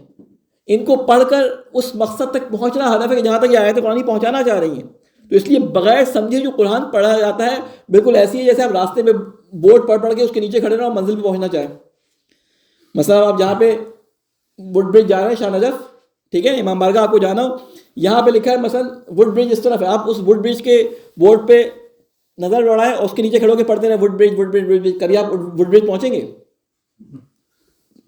ان کو پڑھ کر اس مقصد تک پہنچنا ہدف ہے کہ جہاں تک یہ آیات قرآنی پہنچانا چاہ رہی ہیں. تو اس لیے بغیر سمجھے جو قرآن پڑھا جاتا ہے بالکل ایسی ہے جیسے آپ راستے میں بورڈ پڑھ کے اس کے نیچے کھڑے رہو اور منزل پہ پہنچنا چاہیں. مثلا آپ جہاں پہ وڈ برج جا رہے ہیں، شاہ نجف، ٹھیک ہے، امام بارگاہ آپ کو جانا ہو، یہاں پہ لکھا ہے مثلا وڈ برج اس طرف ہے، آپ اس وڈ برج کے بورڈ پہ نظر دوڑائیں اور اس کے نیچے کھڑے ہو کے پڑھتے رہے وڈ برج وڈ برج وڈ برج. کبھی آپ وڈ برج پہنچیں گے؟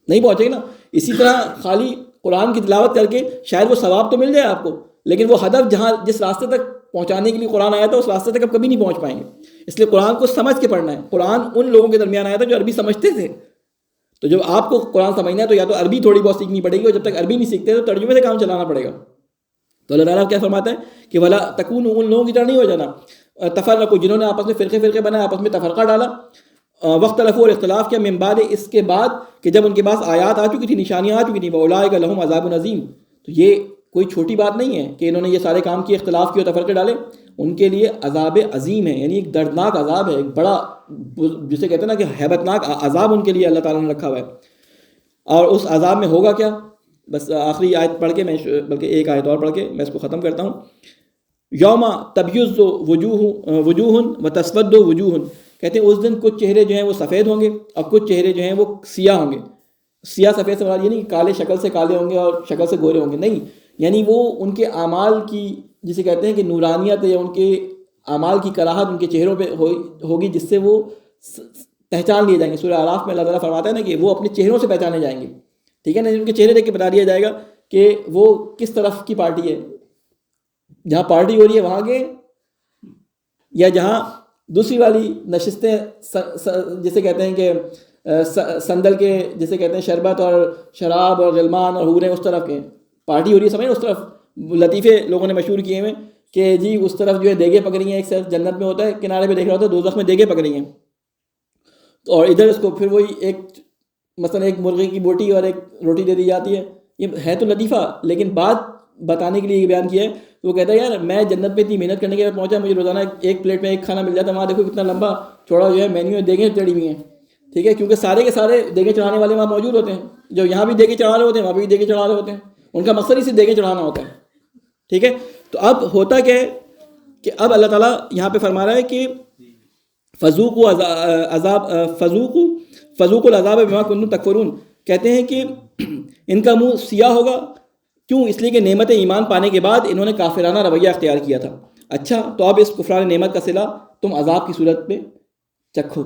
نہیں پہنچیں گے نا. اسی طرح خالی قرآن کی تلاوت کر کے شاید وہ ثواب تو مل جائے آپ کو، لیکن وہ ہدف جس راستے تک پہنچانے کے لیے قرآن آیا تھا اس راستے تک آپ کبھی نہیں پہنچ پائیں گے. اس لیے قرآن کو سمجھ کے پڑھنا ہے. قرآن ان لوگوں کے درمیان آیا تھا جو عربی سمجھتے تھے. تو جب آپ کو قرآن سمجھنا ہے تو یا تو عربی تھوڑی بہت سیکھنی پڑے گی، اور جب تک عربی نہیں سیکھتے تو ترجمے سے کام چلانا پڑے گا. تو اللہ تعالیٰ کیا فرماتا ہے کہ ولا تکونوا، ان لوگوں کی طرح نہیں ہو جانا، تفرقوا، جنہوں نے آپس میں فرقے بنائے، آپس میں تفرقہ ڈالا، واختلفوا، اور اختلاف کیا، من بعد، اس کے بعد کہ جب ان کے پاس آیات آ چکی تھی، نشانیاں آ چکی تھیں، واولئک لہم عذاب عظیم. تو یہ کوئی چھوٹی بات نہیں ہے کہ انہوں نے یہ سارے کام کیے، اختلاف کیے اور تفرقے ڈالے. ان کے لیے عذاب عظیم ہے، یعنی ایک دردناک عذاب ہے، ایک بڑا، جسے کہتے ہیں نا کہ ہیبت ناک عذاب ان کے لیے اللہ تعالیٰ نے رکھا ہوا ہے. اور اس عذاب میں ہوگا کیا؟ بس آخری آیت پڑھ کے میں، بلکہ ایک آیت اور پڑھ کے میں اس کو ختم کرتا ہوں. یوم تبیض وجوہ و تسود وجوہ، کہتے ہیں اس دن کچھ چہرے جو ہیں وہ سفید ہوں گے اور کچھ چہرے جو ہیں وہ سیاہ ہوں گے. سیاہ سفید سے مراد یہ نہیں کہ کالے شکل سے کالے ہوں گے اور شکل سے گورے ہوں گے، نہیں، یعنی وہ ان کے اعمال کی، جسے کہتے ہیں کہ نورانیت، یا ان کے اعمال کی کراہت ان کے چہروں پہ ہوگی، جس سے وہ پہچان لیے جائیں گے. سورہ اعراف میں اللہ تعالیٰ فرماتا ہے نا کہ وہ اپنے چہروں سے پہچانے جائیں گے، ٹھیک ہے نا. ان کے چہرے دیکھ کے بتا دیا جائے گا کہ وہ کس طرف کی پارٹی ہے. جہاں پارٹی ہو رہی ہے وہاں کے، یا جہاں دوسری والی نشستیں، جسے کہتے ہیں کہ سندل کے، جسے کہتے ہیں شربت اور شراب اور غلمان اور حوریں، اس طرف کے پارٹی ہو رہی ہے، سمجھ. اس طرف لطیفے لوگوں نے مشہور کیے ہوئے کہ جی اس طرف جو ہے دیگیں پک رہی ہیں، ایک صرف جنت میں ہوتا ہے کنارے پہ دیکھ رہا ہوتا ہے، دوزخ میں دیگیں پک رہی ہیں، اور ادھر اس کو پھر وہی ایک مثلا ایک مرغے کی بوٹی اور ایک روٹی دے دی جاتی ہے. یہ ہے تو لطیفہ، لیکن بات بتانے کے لیے یہ بیان کیا ہے. تو وہ کہتا ہے یار میں جنت پہ اتنی محنت کرنے کے بعد پہنچا، مجھے روزانہ ایک پلیٹ میں ایک کھانا مل جاتا ہے، وہاں دیکھو کتنا لمبا چوڑا جو ہے مینیو دیگیں چڑھی ہوئی ہیں، ٹھیک ہے، کیونکہ سارے کے سارے دیگیں چڑھانے والے وہاں موجود ہوتے ہیں. جو یہاں بھی دیگیں چڑھا رہے ہوتے ہیں وہاں بھی دیگیں چڑھا رہے ہوتے ہیں، ان کا مقصد اسی دیگیں چڑھانا ہوتا ہے، ٹھیک ہے. تو اب ہوتا کیا ہے کہ اب اللہ تعالیٰ یہاں پہ فرما رہا ہے کہ فذوقوا العذاب بما کنتم تکفرون. کہتے ہیں کہ ان کا منہ سیاہ ہوگا، کیوں؟ اس لیے کہ نعمت ایمان پانے کے بعد انہوں نے کافرانہ رویہ اختیار کیا تھا. اچھا، تو اب اس کفران نعمت کا صلہ تم عذاب کی صورت میں چکھو.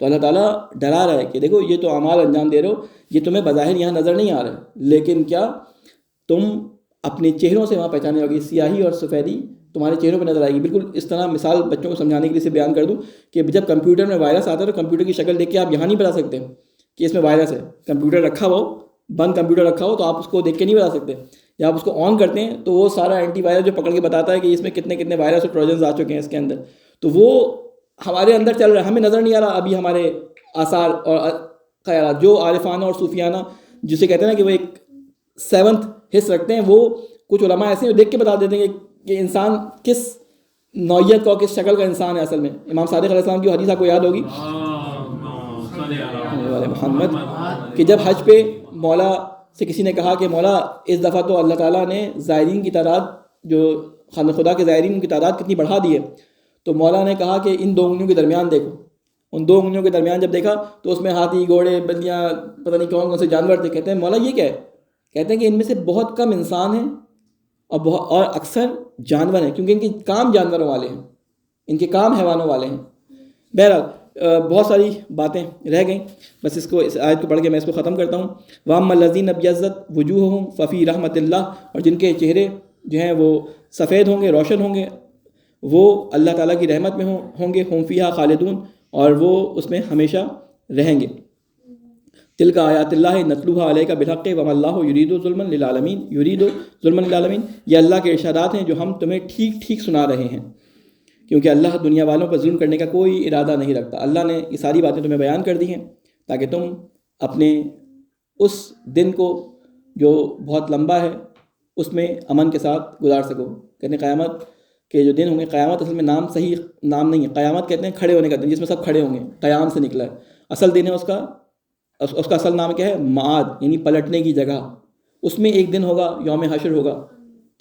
تو اللہ تعالیٰ ڈرا رہا ہے کہ دیکھو یہ تو اعمال انجام دے رہے ہو، یہ تمہیں بظاہر یہاں نظر نہیں آ رہا، لیکن کیا تم اپنے چہروں سے وہاں پہچانے ہوگی، سیاہی اور سفیدی تمہارے چہروں پہ نظر آئے گی. بالکل اس طرح مثال بچوں کو سمجھانے کے لیے سے بیان کر دوں کہ جب کمپیوٹر میں وائرس آتا ہے تو کمپیوٹر کی شکل دیکھ کے آپ یہاں نہیں بتا سکتے کہ اس میں وائرس ہے. کمپیوٹر رکھا ہو، بند کمپیوٹر رکھا ہو، تو آپ اس کو دیکھ کے نہیں بتا سکتے. یا آپ اس کو آن کرتے ہیں تو وہ سارا اینٹی وائرس جو پکڑ کے بتاتا ہے کہ اس میں کتنے کتنے وائرس اور ٹروجنز آ چکے ہیں اس کے اندر، تو وہ ہمارے اندر چل رہا ہے، ہمیں نظر نہیں آ رہا. ابھی ہمارے آثار اور خیالات جو عارفانہ اور صوفیانہ، جسے کہتے ہیں نا کہ وہ ایک 7th حص رکھتے ہیں، وہ کچھ علماء ایسے ہیں جو دیکھ کے بتا دیتے ہیں کہ انسان کس نوعیت کا، کس شکل کا انسان ہے اصل میں. امام صادق علیہ السلام کی حدیث آپ کو یاد ہوگی محمد، کہ جب حج پہ مولا سے کسی نے کہا کہ مولا اس دفعہ تو اللہ تعالیٰ نے زائرین کی تعداد، جو خانہ خدا کے زائرین کی تعداد کتنی بڑھا دی ہے. تو مولا نے کہا کہ ان 2 انگلیوں کے درمیان دیکھو. ان 2 انگلیوں کے درمیان جب دیکھا تو اس میں ہاتھی، گھوڑے، بندیاں، پتہ نہیں کون کون سے جانور تھے. کہتے ہیں مولا یہ کیا ہے؟ کہتے ہیں کہ ان میں سے بہت کم انسان ہیں اور اکثر جانور ہیں، کیونکہ ان کے کام جانوروں والے ہیں، ان کے کام حیوانوں والے ہیں. بہرحال بہت ساری باتیں رہ گئیں، بس اس آیت کو پڑھ کے میں اس کو ختم کرتا ہوں. وَأَمَّا الَّذِينَ ابْيَضَّتْ وُجُوهُهُمْ فَفِي رَحْمَةِ اللَّهِ، اور جن کے چہرے جو ہیں وہ سفید ہوں گے، روشن ہوں گے، وہ اللہ تعالیٰ کی رحمت میں ہوں گے. هُمْ فِيهَا خَالِدُونَ، اور وہ اس میں ہمیشہ رہیں گے. تِلْكَ آیاتُ اللَّهِ نَتْلُوهَا عَلَيْكَ بِالْحَقِّ وَمَا اللَّهُ يُرِيدُ ظُلْمًا لِلْعَالَمِينَ يُرِيدُ ظُلْمًا لِلْعَالَمِينَ، یہ اللہ کے ارشادات ہیں جو ہم تمہیں ٹھیک ٹھیک سنا رہے ہیں، کیونکہ اللہ دنیا والوں پر ظلم کرنے کا کوئی ارادہ نہیں رکھتا. اللہ نے یہ ساری باتیں تمہیں بیان کر دی ہیں تاکہ تم اپنے اس دن کو جو بہت لمبا ہے اس میں امن کے ساتھ گزار سکو. کہتے ہیں قیامت کے جو دن ہوں گے، قیامت اصل میں صحیح نام نہیں ہے. قیامت کہتے ہیں کھڑے ہونے کا دن، جس میں سب کھڑے ہوں گے، قیام سے نکلا ہے. اصل دن ہے اس کا اصل نام کیا ہے؟ معاد، یعنی پلٹنے کی جگہ. اس میں ایک دن ہوگا یوم حشر ہوگا،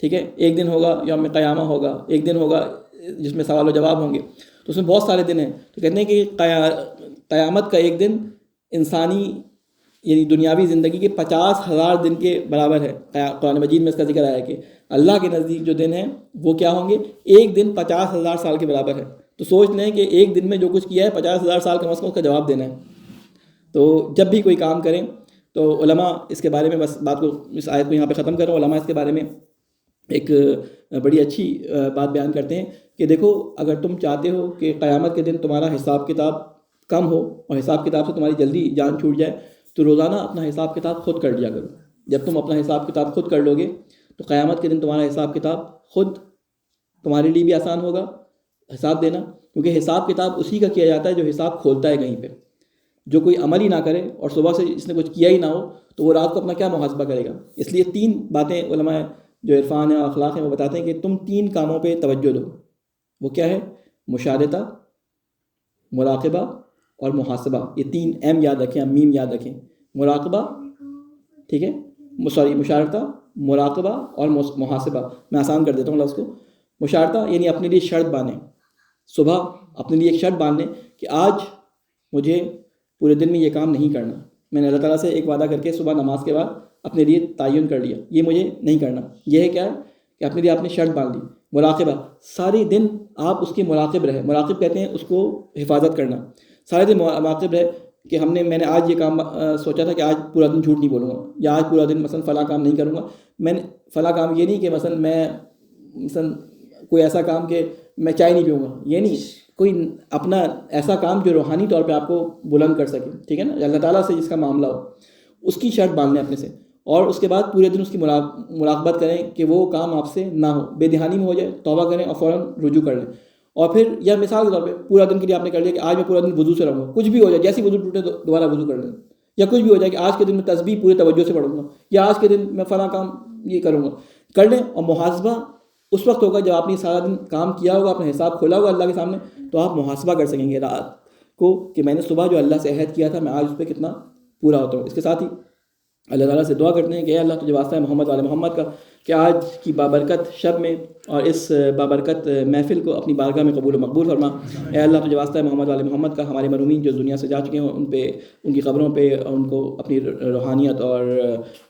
ٹھیک ہے، ایک دن ہوگا یوم قیامہ ہوگا، ایک دن ہوگا جس میں سوال و جواب ہوں گے. تو اس میں بہت سارے دن ہیں. تو کہتے ہیں کہ قیامت کا ایک دن انسانی یعنی دنیاوی زندگی کے 50,000 دن کے برابر ہے. قرآن مجید میں اس کا ذکر آیا ہے کہ اللہ کے نزدیک جو دن ہیں وہ کیا ہوں گے؟ ایک دن 50,000 سال کے برابر ہے. تو سوچ لیں کہ ایک دن میں جو کچھ کیا ہے 50,000 سال کم از کم اس کا جواب دینا ہے. تو جب بھی کوئی کام کریں تو علماء اس کے بارے میں، بس بات کو اس آیت کو یہاں پہ ختم کر رہا ہوں، علماء اس کے بارے میں ایک بڑی اچھی بات بیان کرتے ہیں کہ دیکھو، اگر تم چاہتے ہو کہ قیامت کے دن تمہارا حساب کتاب کم ہو اور حساب کتاب سے تمہاری جلدی جان چھوٹ جائے، تو روزانہ اپنا حساب کتاب خود کر لیا کرو. جب تم اپنا حساب کتاب خود کر لو گے تو قیامت کے دن تمہارا حساب کتاب خود تمہارے لیے بھی آسان ہوگا حساب دینا، کیونکہ حساب کتاب اسی کا کیا جاتا ہے جو حساب کھولتا ہے کہیں پہ. جو کوئی عمل ہی نہ کرے اور صبح سے اس نے کچھ کیا ہی نہ ہو تو وہ رات کو اپنا کیا محاسبہ کرے گا. اس لیے 3 باتیں علماء جو عرفان ہے اور اخلاق ہیں وہ بتاتے ہیں کہ تم 3 کاموں پہ توجہ دو. وہ کیا ہے؟ مشاہدہ، مراقبہ اور محاسبہ. یہ 3 ایم یاد رکھیں، میم یاد رکھیں. مراقبہ، ٹھیک ہے، مشاہدہ، مراقبہ اور محاسبہ. میں آسان کر دیتا ہوں لفظ کو. مشاہدہ یعنی اپنے لیے شرط باندھیں، صبح اپنے لیے ایک شرط باندھ لیں کہ آج مجھے پورے دن میں یہ کام نہیں کرنا. میں نے اللہ تعالیٰ سے ایک وعدہ کر کے صبح نماز کے بعد اپنے لیے تعین کر لیا، یہ مجھے نہیں کرنا. یہ ہے کیا ہے کہ اپنے لیے آپ نے شرط باندھ لی. مراقبہ، سارے دن آپ اس کے مراقب رہے. مراقب کہتے ہیں اس کو حفاظت کرنا. سارے دن مراقب رہے کہ میں نے آج یہ کام سوچا تھا کہ آج پورا دن جھوٹ نہیں بولوں گا، یا آج پورا دن مثلا فلاں کام نہیں کروں گا. میں نے فلاں کام یہ نہیں کہ مثلا کوئی ایسا کام کہ میں چائے نہیں پیوں گا، یہ نہیں، کوئی اپنا ایسا کام جو روحانی طور پہ آپ کو بلند کر سکے، ٹھیک ہے نا، اللہ تعالیٰ سے جس کا معاملہ ہو، اس کی شرط باندھ لیں اپنے سے. اور اس کے بعد پورے دن اس کی مراقبت کریں کہ وہ کام آپ سے نہ ہو. بے دہانی میں ہو جائے توبہ کریں اور فوراً رجوع کر لیں. اور پھر یا مثال کے طور پہ پورا دن کے لیے آپ نے کر لیا کہ آج میں پورا دن وضو سے رہوں گا. کچھ بھی ہو جائے، جیسی وضو ٹوٹے تو دوبارہ وضو کر لیں. یا کچھ بھی ہو جائے کہ آج کے دن میں تسبیح پورے توجہ سے پڑھوں گا، یا آج کے دن میں فلاں کام یہ کروں گا، کر لیں. اور محاسبہ اس وقت ہوگا جب آپ نے سارا دن کام کیا ہوگا، اپنا حساب کھولا ہوگا اللہ کے سامنے، تو آپ محاسبہ کر سکیں گے رات کو کہ میں نے صبح جو اللہ سے عہد کیا تھا میں آج اس پہ کتنا پورا ہوتا ہوں. اس کے ساتھ ہی اللہ تعالیٰ سے دعا کرتے ہیں کہ اے اللہ تجھے واسطہ ہے محمد والے محمد کا کہ آج کی بابرکت شب میں اور اس بابرکت محفل کو اپنی بارگاہ میں قبول و مقبول فرما. اے اللہ تجھے واسطہ ہے محمد والے محمد کا ہمارے مرحومین جو دنیا سے جا چکے ہیں ان پہ، ان کی قبروں پہ ان کو اپنی روحانیت اور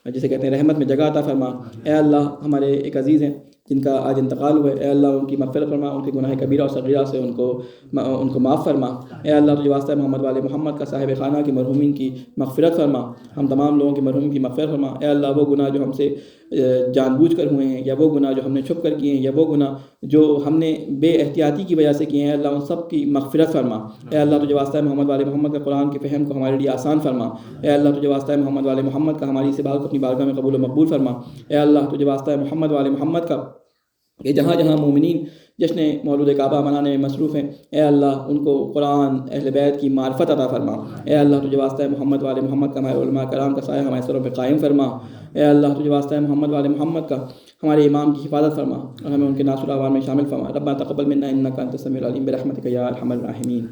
جسے کہتے ہیں رحمت میں جگہ عطا فرما. اے اللہ ہمارے ایک عزیز ہیں جن کا آج انتقال ہوا ہے، اے اللہ ان کی مغفرت فرما، ان کے گناہ کبیرہ اور صغیرہ سے ان کو معاف فرما. اے اللہ تجھے واسطہ ہے محمد والے محمد کا صاحب خانہ کی مرحومین کی مغفرت فرما، ہم تمام لوگوں کی مرحومین کی مغفرت فرما. اے اللہ وہ گناہ جو ہم سے جان بوجھ کر ہوئے ہیں، یا وہ گناہ جو ہم نے چھپ کر کیے ہیں، یا وہ گناہ جو ہم نے بے احتیاطی کی وجہ سے کیے ہیں، اے اللہ ان سب کی مغفرت فرما. اے اللہ تجھے واسطہ ہے محمد والے محمد کا قرآن کے فہم کو ہمارے لیے آسان فرما. اے اللہ تجھے واسطہ ہے محمد والے محمد کا ہماری اس عبادت کو اپنی بارگاہ میں قبول و مقبول فرما. اے اللہ تجھے واسطہ ہے محمد والے محمد کا کہ جہاں جہاں مومنین جشن مولود کعبہ منانے میں مصروف ہیں، اے اللہ ان کو قرآن اہل بیت کی معرفت عطا فرما. اے اللہ تجھے واسطہ ہے محمد والے محمد کا ہمارے علماء کرام کا سایہ ہمارے سروں پہ قائم فرما. اے اللہ تجھے واسطہ ہے محمد والے محمد کا ہمارے امام کی حفاظت فرما اور ہمیں ان کے ناصر اعوان میں شامل فرما. ربنا تقبل منا انک انت السمیع العلیم برحمتک یا ارحم الراحمین.